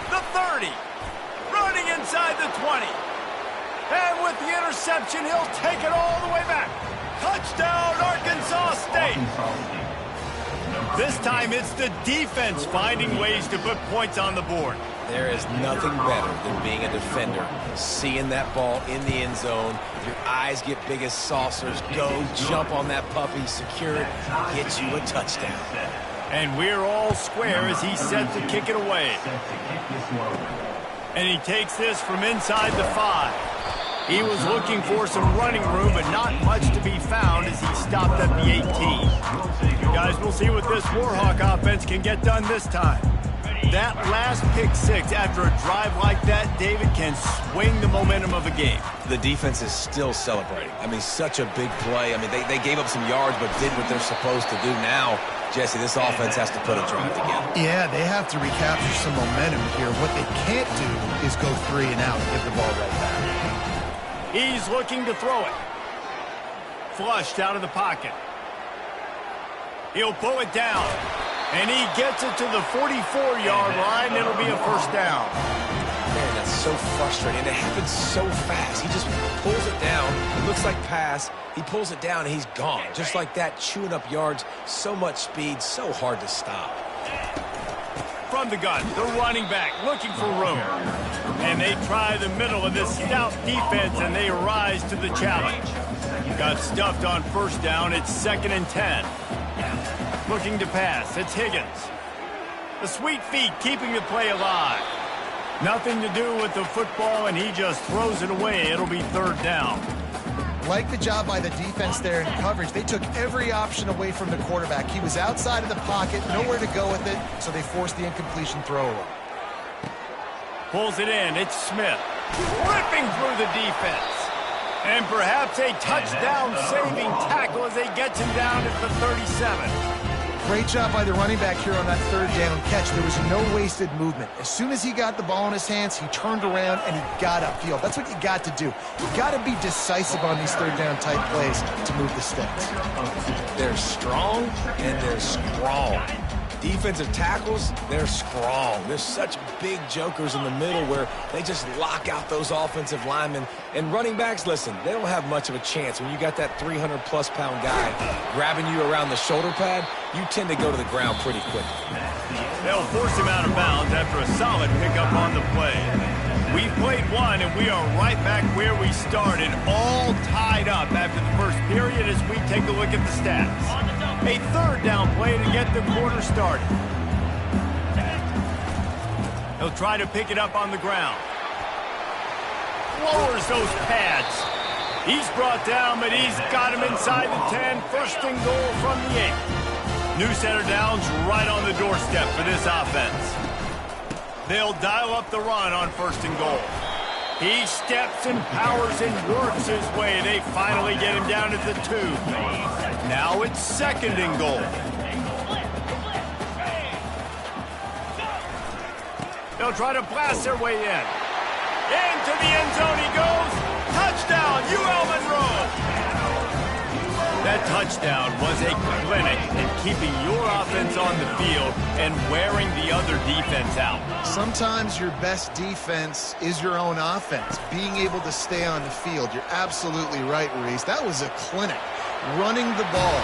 The 30. Running inside the 20. And with the interception, he'll take it all the way back. Touchdown, Arkansas State. This time it's the defense finding ways to put points on the board. There is nothing better than being a defender, seeing that ball in the end zone. Your eyes get big as saucers. Go jump on that puppy, secure it, get you a touchdown. And we're all square as he's set to kick it away. And he takes this from inside the 5. He was looking for some running room, but not much to be found as he stopped at the 18. Guys, we'll see what this Warhawk offense can get done this time. That last pick 6 after a drive like that, David, can swing the momentum of a game. The defense is still celebrating. I mean, such a big play. I mean, they gave up some yards, but did what they're supposed to do. Now, Jesse, this offense has to put a drive together. Yeah, they have to recapture some momentum here. What they can't do is go 3 and out and give the ball right back. He's looking to throw it. Flushed out of the pocket. He'll pull it down. And he gets it to the 44-yard line. It'll be a first down. Man, that's so frustrating. It happens so fast. He just pulls it down. It looks like pass. He pulls it down, and he's gone. Just like that, chewing up yards. So much speed, so hard to stop. From the gun, the running back looking for room. And they try the middle of this stout defense, and they rise to the challenge. Got stuffed on first down. It's 2nd and 10. Looking to pass. It's Higgins. The sweet feet keeping the play alive. Nothing to do with the football, and he just throws it away. It'll be 3rd down. Like the job by the defense there in coverage. They took every option away from the quarterback. He was outside of the pocket, nowhere to go with it, so they forced the incompletion throw away. Pulls it in. It's Smith. Ripping through the defense. And perhaps a touchdown-saving tackle as they get him down at the 37. Great job by the running back here on that 3rd down catch. There was no wasted movement. As soon as he got the ball in his hands, he turned around and he got upfield. That's what you got to do. You got to be decisive on these 3rd down type plays to move the sticks. They're strong and they're strong. Defensive tackles, they're strong. There's such big jokers in the middle where they just lock out those offensive linemen. And running backs, listen, they don't have much of a chance. When you got that 300-plus pound guy grabbing you around the shoulder pad, you tend to go to the ground pretty quickly. They'll force him out of bounds after a solid pickup on the play. We've played one, and we are right back where we started, all tied up after the first period as we take a look at the stats. A 3rd down play to get the quarter started. He'll try to pick it up on the ground. lowers those pads. He's brought down, but he's got him inside the 10. First and goal from the 8. New center downs right on the doorstep for this offense. They'll dial up the run on first and goal. He steps and powers and works his way. They finally get him down at the 2. Now it's second and goal. They'll try to blast their way in. Into the end zone he goes. Touchdown, UL Monroe. That touchdown was a clinic in keeping your offense on the field and wearing the other defense out. Sometimes your best defense is your own offense, being able to stay on the field. You're absolutely right, Reese. That was a clinic. Running the ball,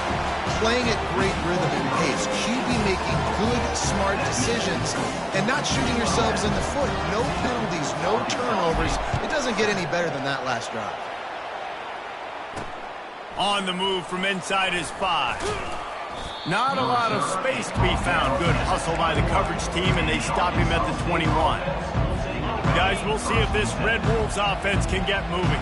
playing at great rhythm and pace, QB making good, smart decisions, and not shooting yourselves in the foot. No penalties, no turnovers. It doesn't get any better than that last drive. On the move from inside his 5. Not a lot of space to be found. Good hustle by the coverage team, and they stop him at the 21. Guys, we'll see if this Red Wolves offense can get moving.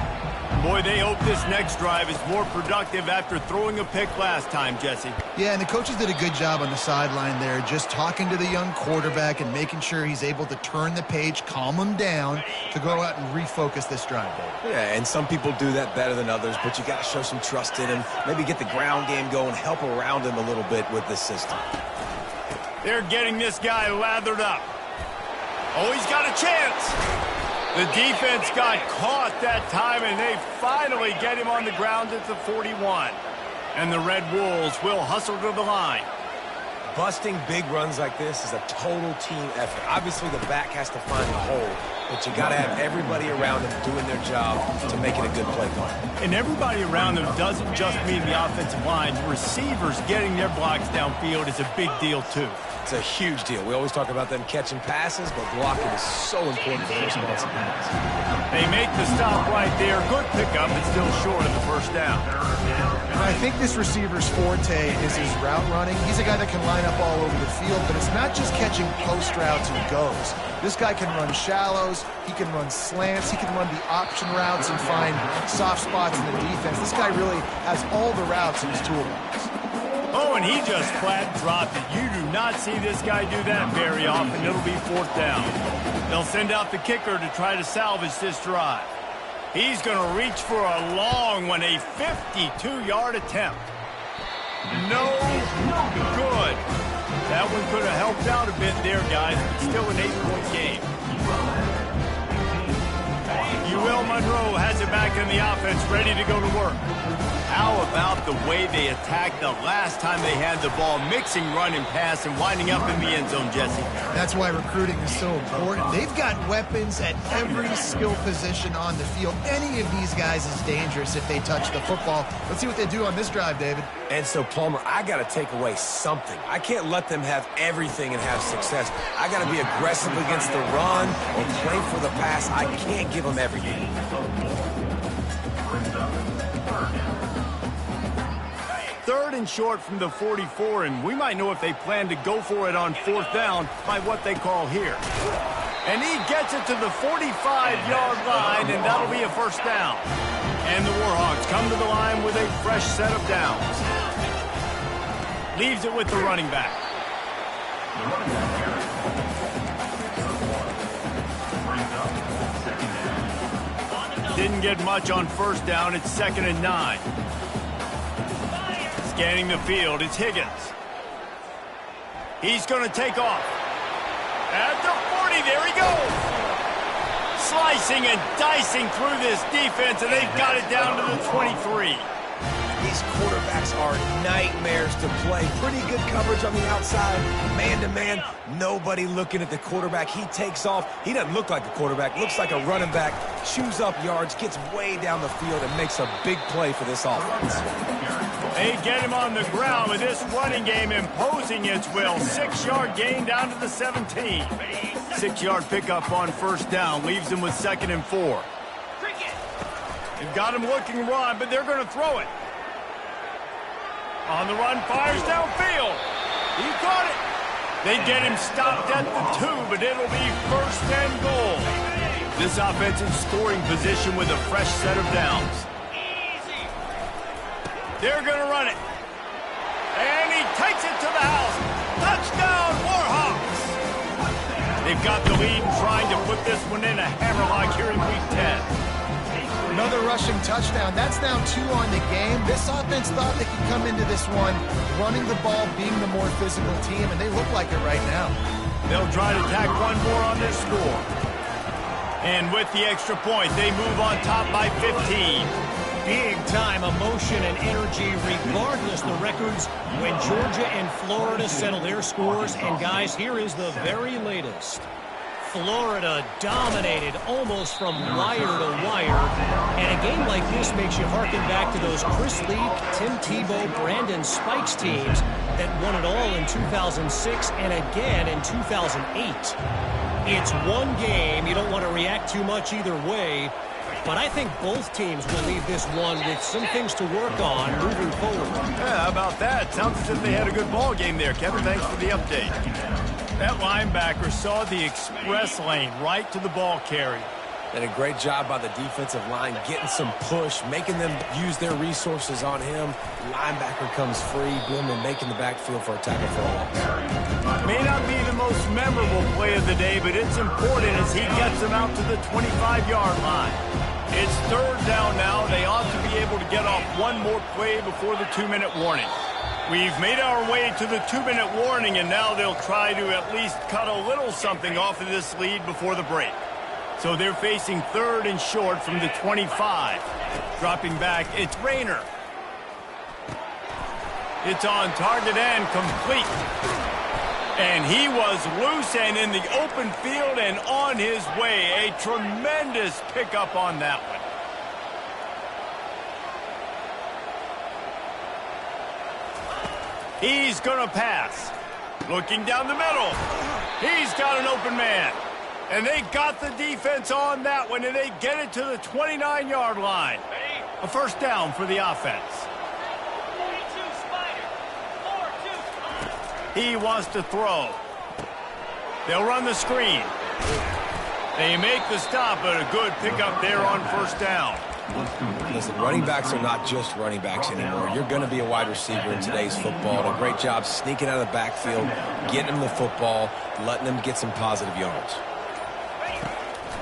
Boy, they hope this next drive is more productive after throwing a pick last time, Jesse. Yeah, and the coaches did a good job on the sideline there, just talking to the young quarterback and making sure he's able to turn the page, calm him down to go out and refocus this drive, Dave. Yeah, and some people do that better than others, but you got to show some trust in him. Maybe get the ground game going, help around him a little bit with this system. They're getting this guy lathered up. Oh, he's got a chance. The defense got caught that time, and they finally get him on the ground at the 41. And the Red Wolves will hustle to the line. Busting big runs like this is a total team effort. Obviously, the back has to find the hole, but you got to have everybody around them doing their job to make it a good play call. And everybody around them doesn't just mean the offensive line. Receivers getting their blocks downfield is a big deal, too. It's a huge deal. We always talk about them catching passes, but blocking is so important for their responsibilities. They make the stop right there. Good pickup, but still short of the first down. I think this receiver's forte is his route running. He's a guy that can line up all over the field, but it's not just catching post routes and goes. This guy can run shallows, he can run slants, he can run the option routes and find soft spots in the defense. This guy really has all the routes in his toolbox. Oh, and he just flat dropped it. You do not see this guy do that very often. It'll be fourth down. They'll send out the kicker to try to salvage this drive. He's going to reach for a long one, a 52-yard attempt. No good. That one could have helped out a bit there, guys, but still an 8-point game. UL Monroe has it back in the offense, ready to go to work. How about the way they attacked the last time they had the ball, mixing run and pass and winding up in the end zone, Jesse? That's why recruiting is so important. They've got weapons at every skill position on the field. Any of these guys is dangerous if they touch the football. Let's see what they do on this drive, David. And so, Palmer, I got to take away something. I can't let them have everything and have success. I got to be aggressive against the run or play for the pass. I can't give them everything. Third and short from the 44, and we might know if they plan to go for it on fourth down by what they call here. And he gets it to the 45-yard line, and that'll be a first down. And the Warhawks come to the line with a fresh set of downs. Leaves it with the running back. Didn't get much on first down. It's 2nd and 9. Scanning the field, it's Higgins. He's going to take off. At the 40, there he goes. Slicing and dicing through this defense, and they've got it down to the 23. These quarterbacks are nightmares to play. Pretty good coverage on the outside. Man-to-man, nobody looking at the quarterback. He takes off. He doesn't look like a quarterback. Looks like a running back. Chews up yards, gets way down the field, and makes a big play for this offense. They get him on the ground with this running game imposing its will. 6-yard gain down to the 17. 6-yard pickup on first down. Leaves him with 2nd and 4. They've got him looking run, but they're going to throw it. On the run, fires downfield. He caught it. They get him stopped at the 2, but it'll be 1st and goal. This offense in scoring position with a fresh set of downs. They're going to run it. And he takes it to the house. Touchdown, Warhawks! They've got the lead and trying to put this one in a hammerlock here in Week 10. Another rushing touchdown. That's now 2 on the game. This offense thought they could come into this one running the ball, being the more physical team, and they look like it right now. They'll try to tack one more on this score. And with the extra point, they move on top by 15. Big-time emotion and energy regardless the records when Georgia and Florida settle their scores. And, guys, here is the very latest. Florida dominated almost from wire to wire. And a game like this makes you harken back to those Chris Leak, Tim Tebow, Brandon Spikes teams that won it all in 2006 and again in 2008. It's one game. You don't want to react too much either way. But I think both teams will leave this one with some things to work on moving forward. Yeah, how about that? Sounds as if they had a good ball game there. Kevin, thanks for the update. That linebacker saw the express lane right to the ball carrier. And a great job by the defensive line getting some push, making them use their resources on him. Linebacker comes free, boom, and making the backfield for a tackle for a loss. May not be the most memorable play of the day, but it's important as he gets them out to the 25-yard line. It's 3rd down now. They ought to be able to get off one more play before the 2-minute warning. We've made our way to the 2-minute warning, and now they'll try to at least cut a little something off of this lead before the break. So they're facing 3rd and short from the 25. Dropping back, it's Rayner. It's on target and complete. And he was loose and in the open field and on his way. A tremendous pickup on that one. He's going to pass. Looking down the middle. He's got an open man. And they got the defense on that one, and they get it to the 29-yard line. A 1st down for the offense. He wants to throw. They'll run the screen. They make the stop, but a good pickup there on 1st down. Listen, running backs are not just running backs anymore. You're going to be a wide receiver in today's football. And a great job sneaking out of the backfield, getting them the football, letting them get some positive yards.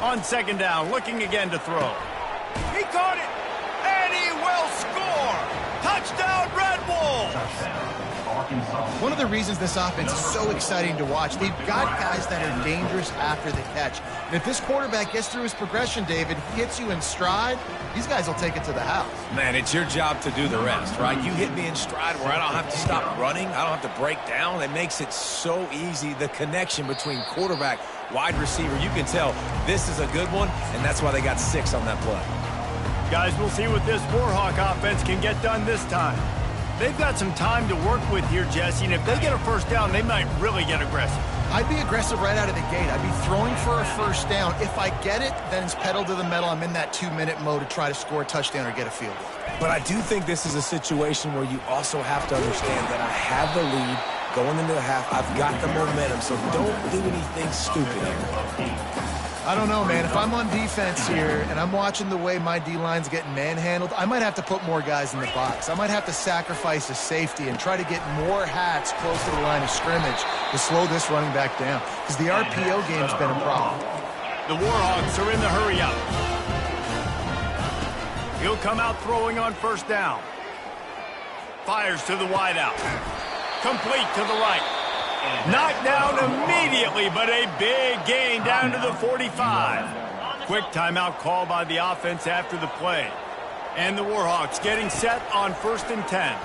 On 2nd down, looking again to throw. He caught it, and he will score. Touchdown, Red Wolves. One of the reasons this offense is so exciting to watch, they've got guys that are dangerous after the catch. And if this quarterback gets through his progression, David, hits you in stride, these guys will take it to the house. Man, it's your job to do the rest, right? You hit me in stride where I don't have to stop running. I don't have to break down. It makes it so easy, the connection between quarterback, wide receiver. You can tell this is a good one, and that's why they got 6 on that play. Guys, we'll see what this Warhawk offense can get done this time. They've got some time to work with here, Jesse, and if they get a 1st down, they might really get aggressive. I'd be aggressive right out of the gate. I'd be throwing for a 1st down. If I get it, then it's pedal to the metal. I'm in that 2-minute mode to try to score a touchdown or get a field goal. But I do think this is a situation where you also have to understand that I have the lead going into the half. I've got the momentum, so don't do anything stupid here. I don't know, man. If I'm on defense here and I'm watching the way my D-line's getting manhandled, I might have to put more guys in the box. I might have to sacrifice a safety and try to get more hats close to the line of scrimmage to slow this running back down, because the RPO game's been a problem. The Warhawks are in the hurry-up. He'll come out throwing on 1st down. Fires to the wideout. Complete to the right. Knocked down immediately, but a big gain down to the 45. Quick timeout call by the offense after the play. And the Warhawks getting set on 1st and 10.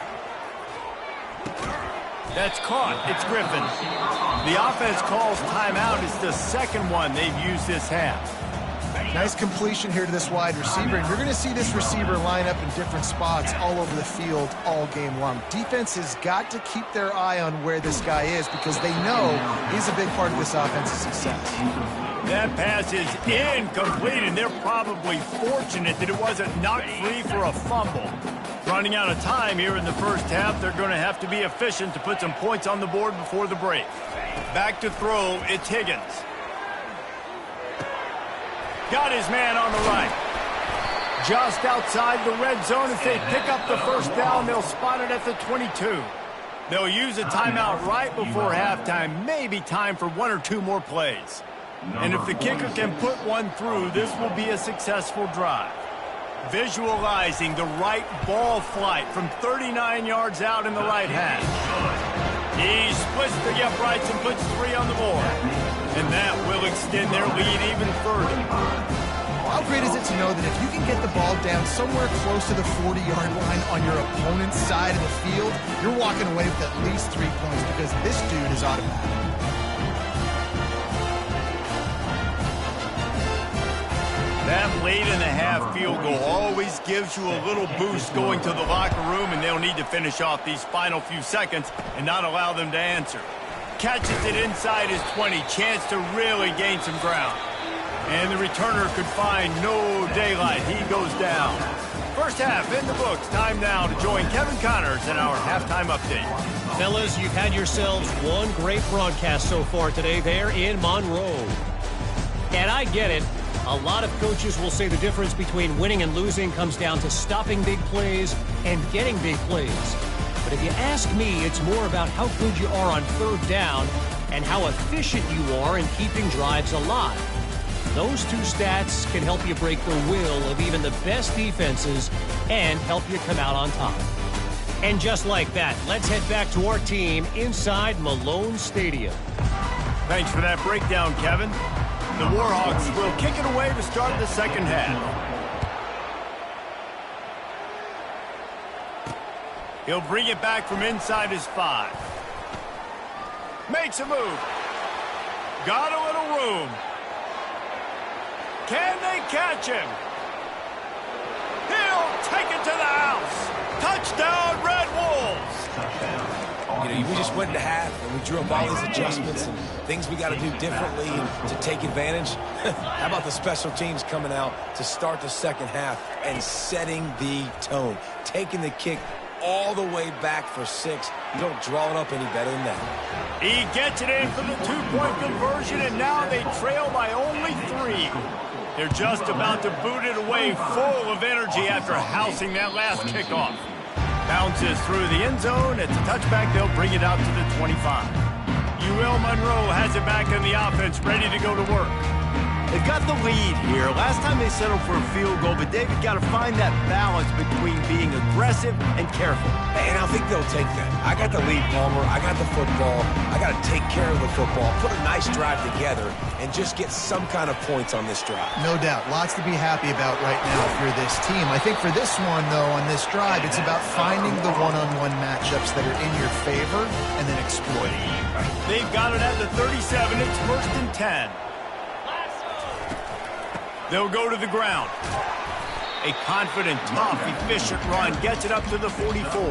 That's caught. It's Griffin. The offense calls timeout. It's the 2nd one they've used this half. Nice completion here to this wide receiver, and you're going to see this receiver line up in different spots all over the field all game long. Defense has got to keep their eye on where this guy is, because they know he's a big part of this offense's success. That pass is incomplete, and they're probably fortunate that it wasn't knocked free for a fumble. Running out of time here in the 1st half, they're going to have to be efficient to put some points on the board before the break. Back to throw, it's Higgins. Got his man on the right. Just outside the red zone. If they pick up the first down, they'll spot it at the 22. They'll use a timeout right before halftime. Maybe time for 1 or 2 more plays. And if the kicker can put one through, this will be a successful drive. Visualizing the right ball flight from 39 yards out in the right hash. He splits the uprights and puts 3 on the board. And that will extend their lead even further. How great is it to know that if you can get the ball down somewhere close to the 40-yard line on your opponent's side of the field, you're walking away with at least 3 points because this dude is automatic. That late-in-the-half field goal always gives you a little boost going to the locker room, and they'll need to finish off these final few seconds and not allow them to answer. Catches it inside his 20, chance to really gain some ground. And the returner could find no daylight. He goes down. First half in the books. Time now to join Kevin Connors in our halftime update. Fellas, you've had yourselves one great broadcast so far today there in Monroe. And I get it. A lot of coaches will say the difference between winning and losing comes down to stopping big plays and getting big plays. But if you ask me, it's more about how good you are on third down and how efficient you are in keeping drives alive. Those 2 stats can help you break the will of even the best defenses and help you come out on top. And just like that, let's head back to our team inside Malone Stadium. Thanks for that breakdown, Kevin. The Warhawks will kick it away to start the second half. He'll bring it back from inside his 5. Makes a move. Got a little room. Can they catch him? He'll take it to the house. Touchdown, Red Wolves. You know, we just went into half and we drew up all these adjustments and things we got to do differently to take advantage. How about the special teams coming out to start the second half and setting the tone, taking the kick all the way back for 6. You don't draw it up any better than that. He gets it in for the 2-point conversion, and now they trail by only 3. They're just about to boot it away, full of energy after housing that last kickoff. Bounces through the end zone. It's a touchback. They'll bring it out to the 25. UL Monroe has it back in the offense, ready to go to work. They've got the lead here. Last time they settled for a field goal, but David got to find that balance between being aggressive and careful. And I think they'll take that. I got the lead, Palmer. I got the football. I got to take care of the football, put a nice drive together, and just get some kind of points on this drive. No doubt. Lots to be happy about right now if you're this team. I think for this one, though, on this drive, it's about finding the one-on-one matchups that are in your favor and then exploiting. They've got it at the 37. It's 1st and 10. They'll go to the ground. A confident, tough, efficient run gets it up to the 44.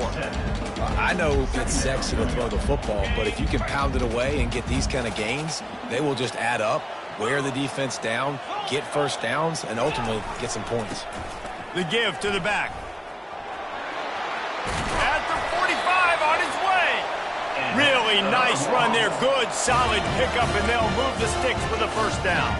I know it's sexy to throw the football, but if you can pound it away and get these kind of gains, they will just add up, wear the defense down, get first downs, and ultimately get some points. The give to the back. At the 45 on his way. Really nice run there. Good, solid pickup, and they'll move the sticks for the first down.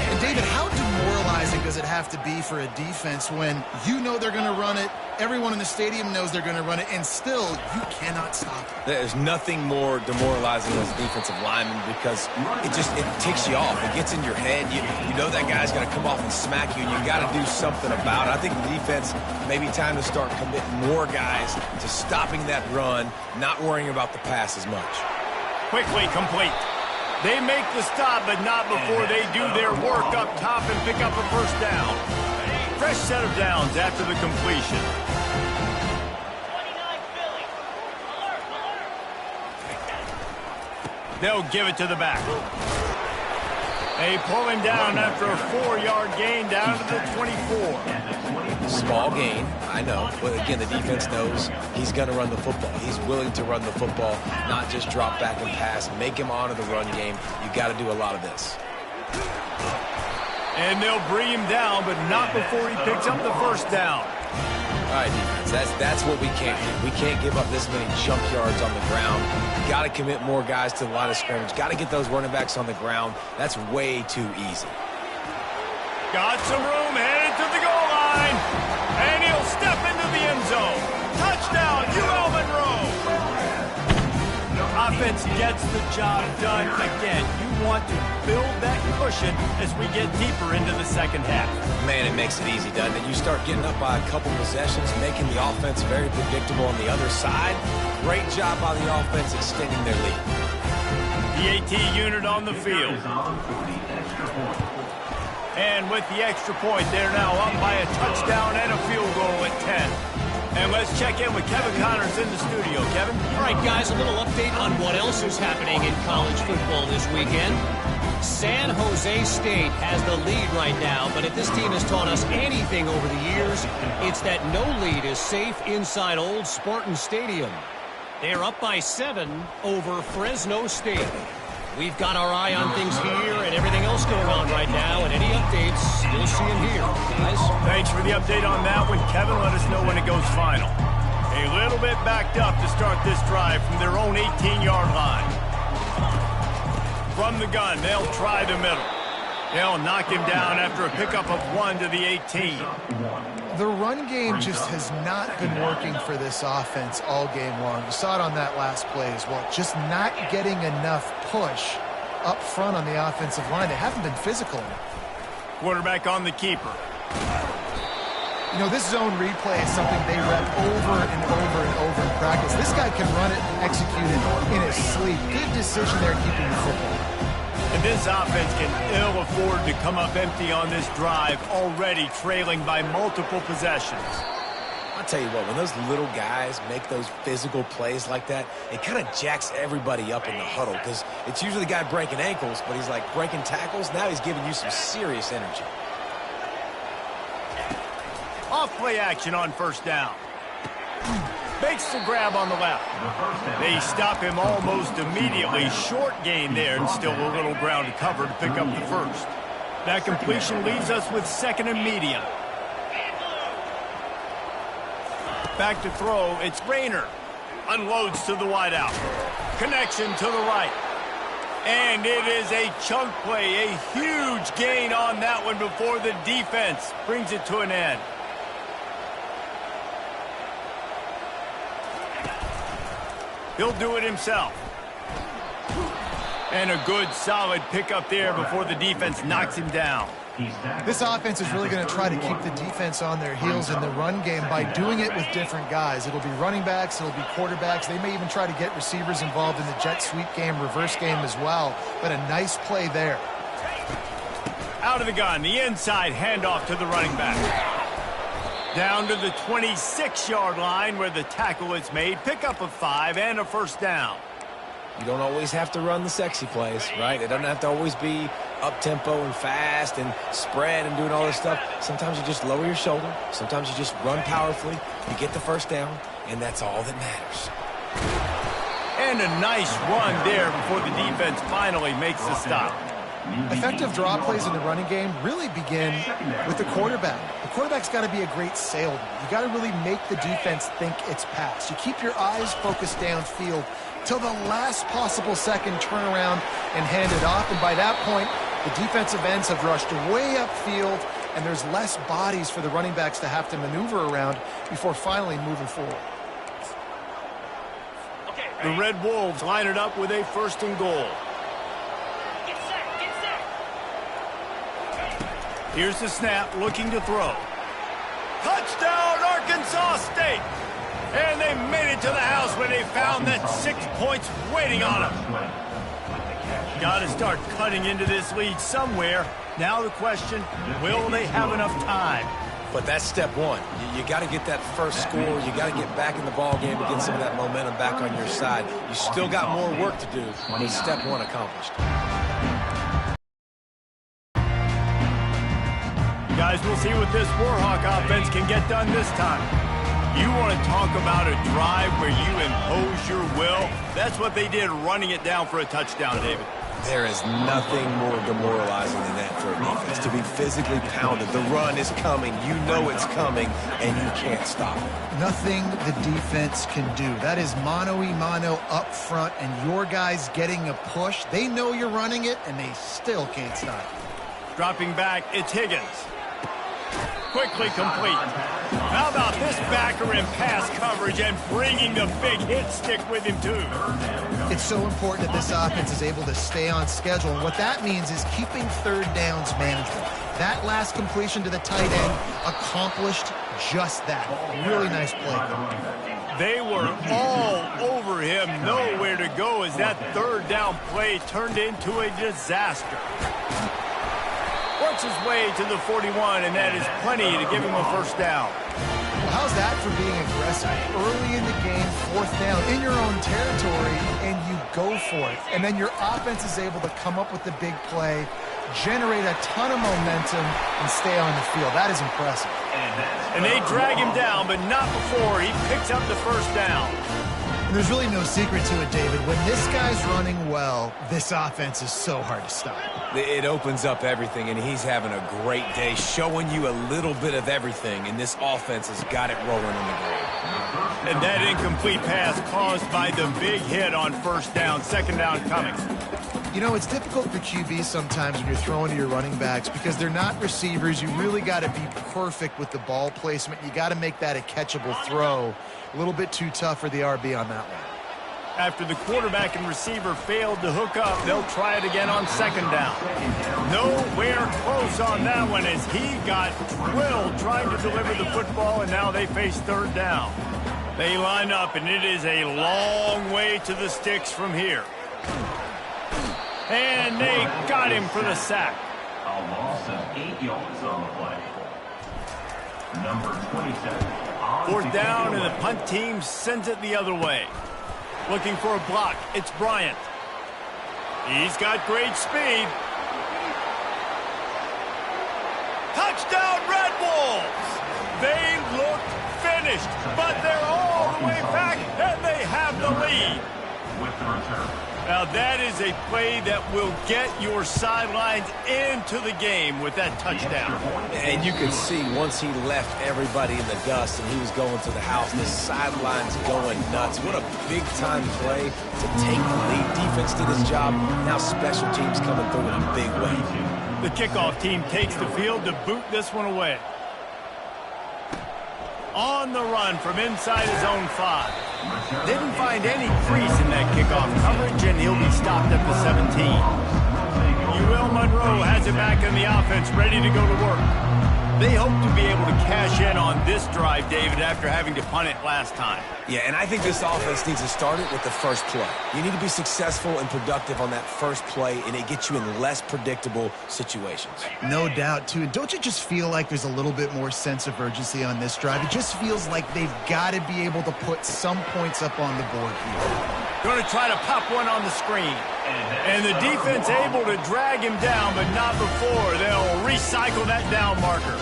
And David, how demoralizing does it have to be for a defense when you know they're going to run it, everyone in the stadium knows they're going to run it, and still you cannot stop it? There's nothing more demoralizing as a defensive lineman because it ticks you off. It gets in your head. You know that guy's going to come off and smack you, and you got to do something about it. I think the defense maybe time to start committing more guys to stopping that run, not worrying about the pass as much. Quickly complete. They make the stop, but not before they do their work up top and pick up a first down. Fresh set of downs after the completion. They'll give it to the back. They pull him down after a 4-yard gain down to the 24. Small gain, I know. But again, the defense knows he's going to run the football. He's willing to run the football, not just drop back and pass. Make him honor the run game. You got to do a lot of this. And they'll bring him down, but not before he picks up the first down. All right, defense, that's what we can't do. We can't give up this many junk yards on the ground. Got to commit more guys to the line of scrimmage. Got to get those running backs on the ground. That's way too easy. Got some room, headed to the goal line. And he'll step into the end zone. Touchdown, UL Monroe. Offense gets the job done. Again, you want to build that cushion as we get deeper into the second half. Man, it makes it easy, doesn't it? You start getting up by a couple possessions, making the offense very predictable on the other side. Great job by the offense extending their lead. The AT unit on the field. And with the extra point, they're now up by a touchdown and a field goal at 10. And let's check in with Kevin Connors in the studio. Kevin? All right, guys, a little update on what else is happening in college football this weekend. San Jose State has the lead right now, but if this team has taught us anything over the years, it's that no lead is safe inside old Spartan Stadium. They're up by 7 over Fresno State. We've got our eye on things here and everything else going on right now, and any updates, you'll see them here, guys. Thanks for the update on that one, Kevin. Let us know when it goes final. A little bit backed up to start this drive from their own 18-yard line. From the gun, they'll try the middle. They'll knock him down after a pickup of 1 to the 18. The run game just has not been working for this offense all game long. You saw it on that last play as well. Just not getting enough push up front on the offensive line. They haven't been physical enough. Quarterback on the keeper. You know, this zone replay is something they rep over and over and over in practice. This guy can run it and execute it in his sleep. Good decision there keeping the football. And this offense can ill afford to come up empty on this drive, already trailing by multiple possessions. I'll tell you what, when those little guys make those physical plays like that, it kind of jacks everybody up in the huddle because it's usually the guy breaking ankles, but he's like breaking tackles. Now he's giving you some serious energy. Off play action on first down. Makes the grab on the left. They stop him almost immediately. Short gain there and still a little ground to cover to pick up the first. That completion leaves us with 2nd and medium. Back to throw. It's Rayner. Unloads to the wideout. Connection to the right. And it is a chunk play. A huge gain on that one before the defense brings it to an end. He'll do it himself. And a good, solid pickup there before the defense knocks him down. This offense is really going to try to keep the defense on their heels in the run game by doing it with different guys. It'll be running backs, it'll be quarterbacks. They may even try to get receivers involved in the jet sweep game, reverse game as well. But a nice play there. Out of the gun, the inside handoff to the running back. Down to the 26-yard line where the tackle is made. Pickup of 5 and a first down. You don't always have to run the sexy plays, right? It doesn't have to always be up-tempo and fast and spread and doing all this stuff. Sometimes you just lower your shoulder. Sometimes you just run powerfully. You get the first down, and that's all that matters. And a nice run there before the defense finally makes the stop. Effective draw plays in the running game really begin with the quarterback. The quarterback's got to be a great salesman. You got to really make the defense think it's pass. You keep your eyes focused downfield till the last possible second, turn around and hand it off. And by that point, the defensive ends have rushed way upfield, and there's less bodies for the running backs to have to maneuver around before finally moving forward. The Red Wolves line it up with a 1st and goal. Here's the snap, looking to throw. Touchdown, Arkansas State! And they made it to the house where they found that 6 points waiting on them. Got to start cutting into this lead somewhere. Now the question, will they have enough time? But that's step one. You got to get that first score. You got to get back in the ball game and get some of that momentum back on your side. You still got more work to do, but step one accomplished. Guys, we'll see what this Warhawk offense can get done this time. You want to talk about a drive where you impose your will? That's what they did, running it down for a touchdown, David. There is nothing more demoralizing than that for a defense, to be physically pounded. The run is coming. You know it's coming, and you can't stop it. Nothing the defense can do. That is mano-a-mano up front, and your guys getting a push. They know you're running it, and they still can't stop it. Dropping back, it's Higgins. Quickly complete. How about this backer in pass coverage and bringing the big hit stick with him, too? It's so important that this offense is able to stay on schedule, and what that means is keeping third downs manageable. That last completion to the tight end accomplished just that. Really nice play. They were all over him, nowhere to go as that third down play turned into a disaster. Works his way to the 41, and that is plenty to give him a first down. Well, how's that for being aggressive? Early in the game, fourth down, in your own territory, and you go for it. And then your offense is able to come up with the big play, generate a ton of momentum, and stay on the field. That is impressive. And they drag him down, but not before he picks up the first down. And there's really no secret to it, David. When this guy's running well, this offense is so hard to stop. It opens up everything, and he's having a great day, showing you a little bit of everything, and this offense has got it rolling on the ground. And that incomplete pass caused by the big hit on first down, second down coming. You know, it's difficult for QBs sometimes when you're throwing to your running backs because they're not receivers. You really got to be perfect with the ball placement. You got to make that a catchable throw. A little bit too tough for the RB on that one. After the quarterback and receiver failed to hook up, they'll try it again on second down. Nowhere close on that one as he got drilled trying to deliver the football, and now they face third down. They line up, and it is a long way to the sticks from here. And they got him for the sack. A loss of 8 yards on the play. Number 27. Fourth down, and the punt team sends it the other way. Looking for a block. It's Bryant. He's got great speed. Touchdown, Red Wolves! They look finished, but they're all the way back, and they have the lead. With the return. Now, that is a play that will get your sidelines into the game with that touchdown. And you could see once he left everybody in the dust and he was going to the house, the sidelines going nuts. What a big-time play to take the lead. Defense did his job. Now special teams coming through in a big way. The kickoff team takes the field to boot this one away. On the run from inside his own 5. Didn't find any crease in that kickoff coverage, and he'll be stopped at the 17. Will Monroe has it back in the offense, ready to go to work. They hope to be able to cash in on this drive, David, after having to punt it last time. Yeah, and I think this offense needs to start it with the first play. You need to be successful and productive on that first play, and it gets you in less predictable situations. No doubt, too. And don't you just feel like there's a little bit more sense of urgency on this drive? It just feels like they've got to be able to put some points up on the board here. Going to try to pop one on the screen. And the defense able to drag him down, but not before. They'll recycle that down marker.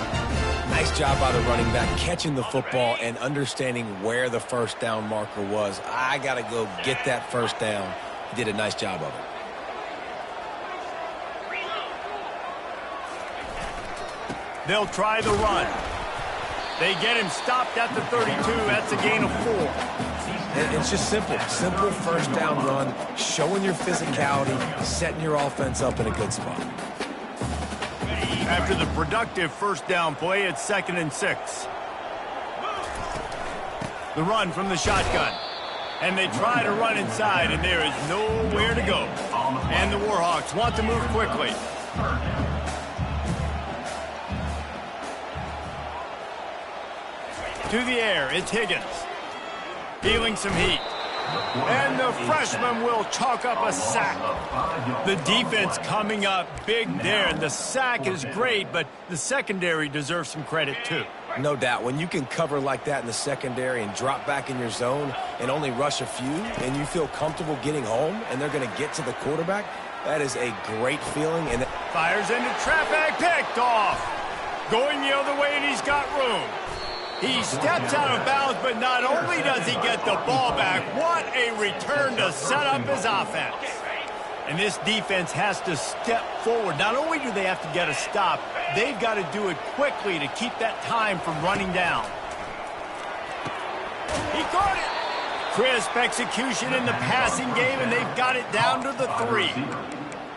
Nice job by the running back, catching the football and understanding where the first down marker was. I got to go get that first down. He did a nice job of it. They'll try the run. They get him stopped at the 32. That's a gain of 4. It's just simple. Simple first down run, showing your physicality, setting your offense up in a good spot. After the productive first down play, it's 2nd and 6. The run from the shotgun. And they try to run inside, and there is nowhere to go. And the Warhawks want to move quickly. To the air, it's Higgins. Feeling some heat. And the freshman will chalk up a sack. The defense coming up big there, and the sack is great, but the secondary deserves some credit too. No doubt. When you can cover like that in the secondary and drop back in your zone and only rush a few, and you feel comfortable getting home, and they're going to get to the quarterback, that is a great feeling. And fires into traffic, picked off. Going the other way, and he's got room. He steps out of bounds, but not only does he get the ball back, what a return to set up his offense. And this defense has to step forward. Not only do they have to get a stop, they've got to do it quickly to keep that time from running down. He caught it. Crisp execution in the passing game, and they've got it down to the 3.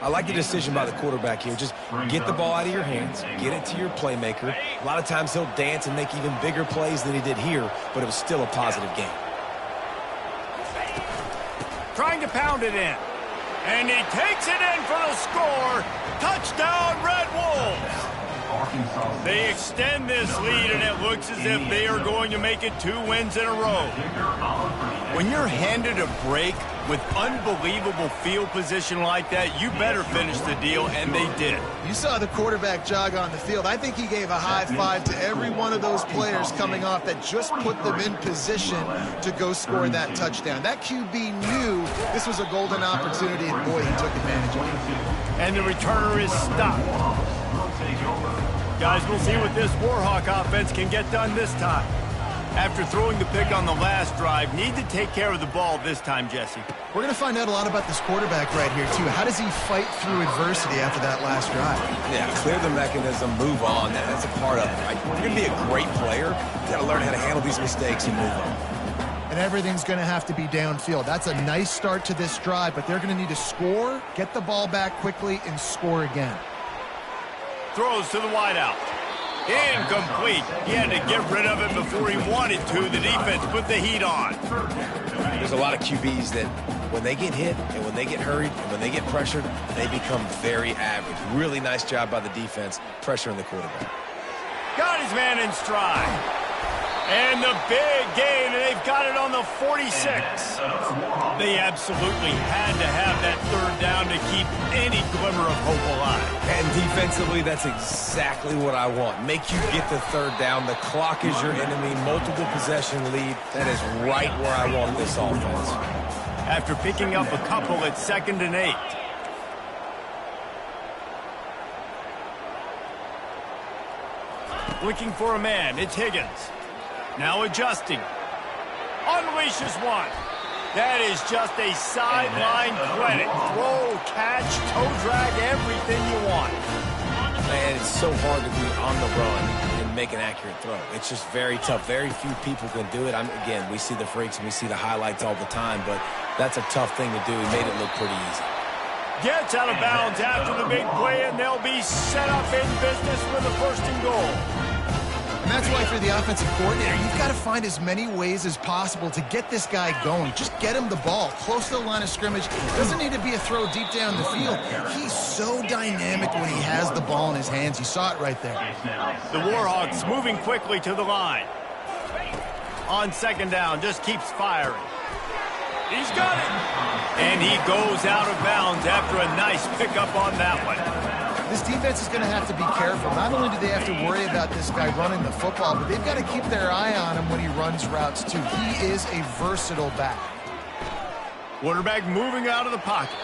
I like the decision by the quarterback here. Just get the ball out of your hands, get it to your playmaker. A lot of times he'll dance and make even bigger plays than he did here, but it was still a positive game. Trying to pound it in. And he takes it in for the score. Touchdown, Red Wolves. They extend this lead, and it looks as if they are going to make it 2 wins in a row. When you're handed a break with unbelievable field position like that, you better finish the deal, and they did. You saw the quarterback jog on the field. I think he gave a high five to every one of those players coming off that just put them in position to go score that touchdown. That QB knew this was a golden opportunity, and boy, he took advantage of it. And the returner is stopped. Guys, we'll see what this Warhawk offense can get done this time. After throwing the pick on the last drive, need to take care of the ball this time, Jesse. We're going to find out a lot about this quarterback right here, too. How does he fight through adversity after that last drive? Yeah, clear the mechanism, move on. That's a part of it, right? You're going to be a great player. You got to learn how to handle these mistakes and move on. And everything's going to have to be downfield. That's a nice start to this drive, but they're going to need to score, get the ball back quickly, and score again. Throws to the wideout. Incomplete. He had to get rid of it before he wanted to. The defense put the heat on. There's a lot of QBs that when they get hit and when they get hurried and when they get pressured, they become very average. Really nice job by the defense, pressuring the quarterback. Got his man in stride. And the big gain, and they've got it on the 46. They absolutely had to have that 3rd down to keep any glimmer of hope alive. And defensively, that's exactly what I want. Make you get the 3rd down. The clock is your enemy. Multiple possession lead. That is right where I want this offense. After picking up a couple at 2nd and 8. Looking for a man. It's Higgins. Now adjusting. Unleashes one. That is just a sideline credit. Throw, catch, toe drag, everything you want. Man, it's so hard to be on the run and make an accurate throw. It's just very tough. Very few people can do it. Again, we see the freaks and we see the highlights all the time, but that's a tough thing to do. He made it look pretty easy. Gets out of bounds after the big play, and they'll be set up in business with a 1st and goal. And that's why for the offensive coordinator, you've got to find as many ways as possible to get this guy going. Just get him the ball close to the line of scrimmage. Doesn't need to be a throw deep down the field. He's so dynamic when he has the ball in his hands. You saw it right there. The Warhawks moving quickly to the line. On 2nd down, just keeps firing. He's got it. And he goes out of bounds after a nice pickup on that one. This defense is going to have to be careful. Not only do they have to worry about this guy running the football, but they've got to keep their eye on him when he runs routes, too. He is a versatile back. Quarterback moving out of the pocket.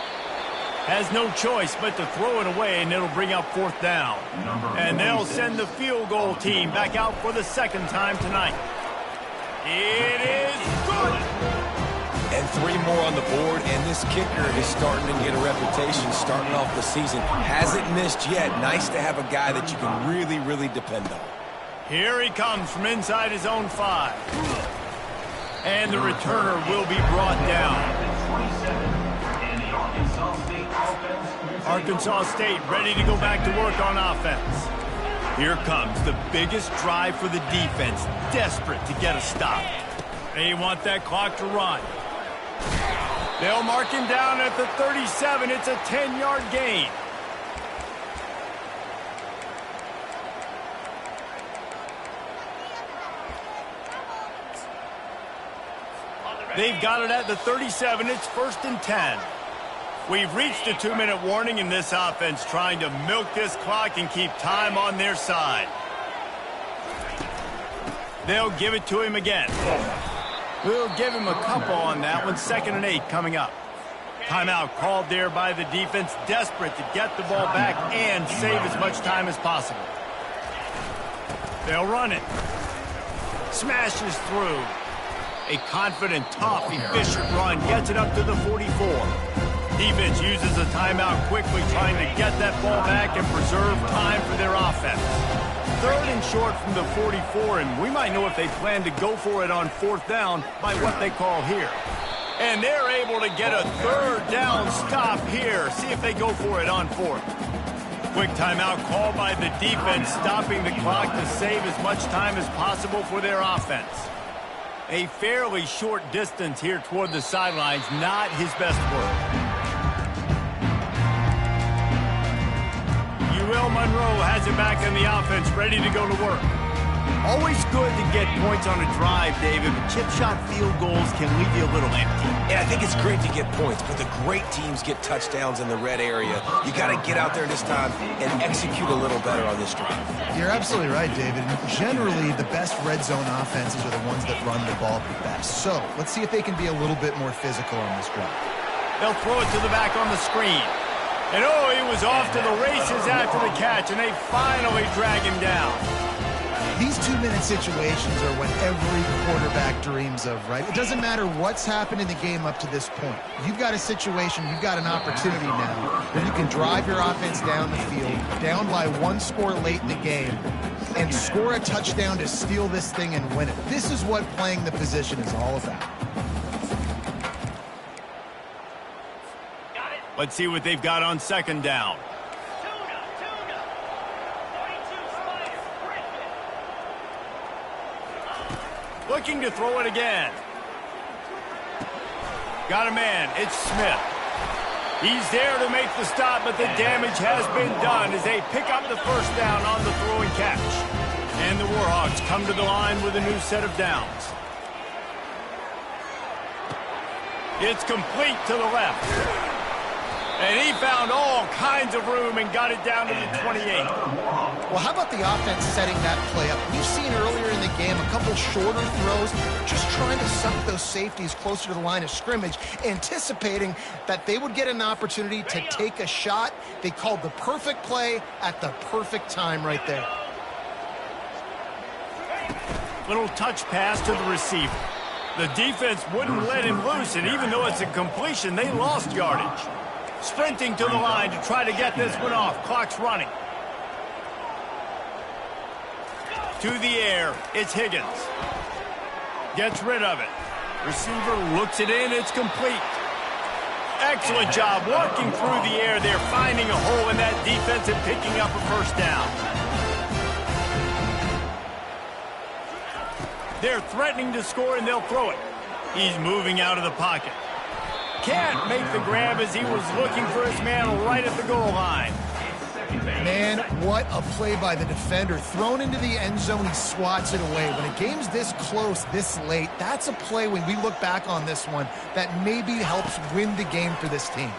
Has no choice but to throw it away, and it'll bring up 4th down. And they'll send the field goal team back out for the 2nd time tonight. It is good. And 3 more on the board, and this kicker is starting to get a reputation starting off the season. Hasn't missed yet. Nice to have a guy that you can really, really depend on. Here he comes from inside his own 5. And the returner will be brought down. Arkansas State ready to go back to work on offense. Here comes the biggest drive for the defense, desperate to get a stop. They want that clock to run. They'll mark him down at the 37. It's a 10-yard gain. They've got it at the 37. It's 1st and 10. We've reached a 2-minute warning in this offense, trying to milk this clock and keep time on their side. They'll give it to him again. We'll give him a couple on that one. 2nd and 8 coming up. Timeout called there by the defense, desperate to get the ball back and save as much time as possible. They'll run it. Smashes through. A confident, tough, efficient run gets it up to the 44. Defense uses a timeout quickly, trying to get that ball back and preserve time for their offense. 3rd and short from the 44, and we might know if they plan to go for it on 4th down by what they call here. And they're able to get a third down stop here. See if they go for it on fourth. Quick timeout called by the defense, stopping the clock to save as much time as possible for their offense. A fairly short distance here toward the sidelines, not his best work. Will Monroe has it back in the offense, ready to go to work. Always good to get points on a drive, David, but chip shot field goals can leave you a little empty. Yeah, I think it's great to get points, but the great teams get touchdowns in the red area. You got to get out there this time and execute a little better on this drive. You're absolutely right, David. Generally, the best red zone offenses are the ones that run the ball the best. So let's see if they can be a little bit more physical on this drive. They'll throw it to the back on the screen. And oh, he was off to the races after the catch, and they finally drag him down. These 2-minute situations are what every quarterback dreams of, right? It doesn't matter what's happened in the game up to this point. You've got a situation, you've got an opportunity now where you can drive your offense down the field, down by 1 score late in the game, and score a touchdown to steal this thing and win it. This is what playing the position is all about. Let's see what they've got on second down. Looking to throw it again. Got a man. It's Smith. He's there to make the stop, but the damage has been done as they pick up the first down on the throw and catch. And the Warhawks come to the line with a new set of downs. It's complete to the left. And he found all kinds of room and got it down to the 28. Well, how about the offense setting that play up? We've seen earlier in the game a couple shorter throws, just trying to suck those safeties closer to the line of scrimmage, anticipating that they would get an opportunity to take a shot. They called the perfect play at the perfect time right there. Little touch pass to the receiver. The defense wouldn't let him loose, and even though it's a completion, they lost yardage. Sprinting to the line to try to get this one off. Clock's running. To the air, it's Higgins. Gets rid of it. Receiver looks it in, it's complete. Excellent job working through the air. They're finding a hole in that defense and picking up a first down. They're threatening to score and they'll throw it. He's moving out of the pocket. Can't make the grab as he was looking for his man right at the goal line. Man, what a play by the defender. Thrown into the end zone, he swats it away. When a game's this close, this late, that's a play when we look back on this one that maybe helps win the game for this team.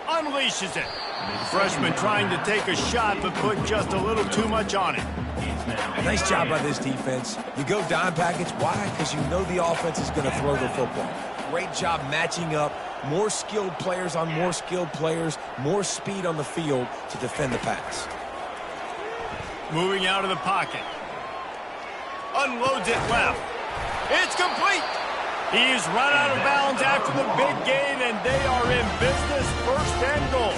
Unleashes it. The freshman trying to take a shot, but put just a little too much on it. Nice job by this defense. You go dime package. Why? Because you know the offense is going to throw the football. Great job matching up. More skilled players on more skilled players. More speed on the field to defend the pass. Moving out of the pocket. Unloads it left. It's complete. He's run out of bounds after the big gain, and they are in business, first and goal.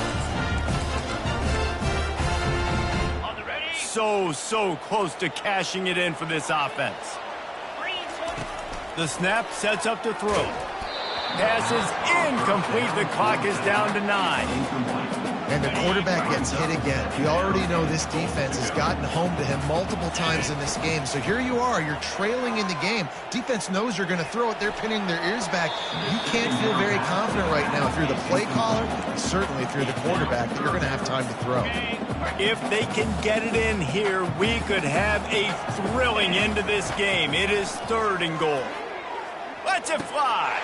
So close to cashing it in for this offense. The snap sets up to throw. Pass is incomplete. The clock is down to 9. And the quarterback gets hit again. We already know this defense has gotten home to him multiple times in this game. So here you are, you're trailing in the game. Defense knows you're going to throw it. They're pinning their ears back. You can't feel very confident right now if you're the play caller, and certainly if you're the quarterback, that you're going to have time to throw. If they can get it in here, we could have a thrilling end to this game. It is 3rd and goal. Let's it fly.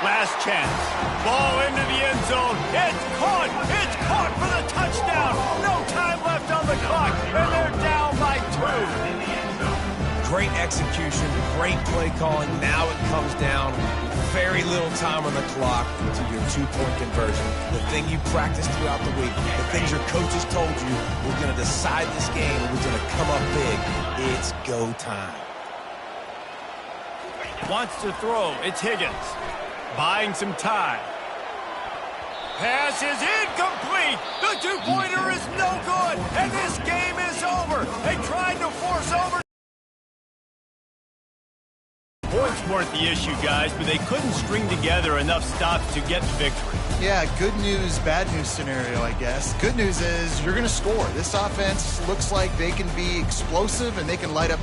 Last chance. Ball into the end zone. It's caught. It's caught for the touchdown. No time left on the clock, and they're down by 2. Great execution, great play calling. Now it comes down with very little time on the clock to your 2-point conversion. The thing you practiced throughout the week, the things your coaches told you, we're going to decide this game, and we're going to come up big. It's go time. Wants to throw. It's Higgins. Buying some time. Pass is incomplete. The 2-pointer is no good. And this game is over. They tried to force over. Points stops weren't the issue, guys, but they couldn't string together enough stops to get the victory. Yeah, good news, bad news scenario, I guess. Good news is you're going to score. This offense looks like they can be explosive and they can light up.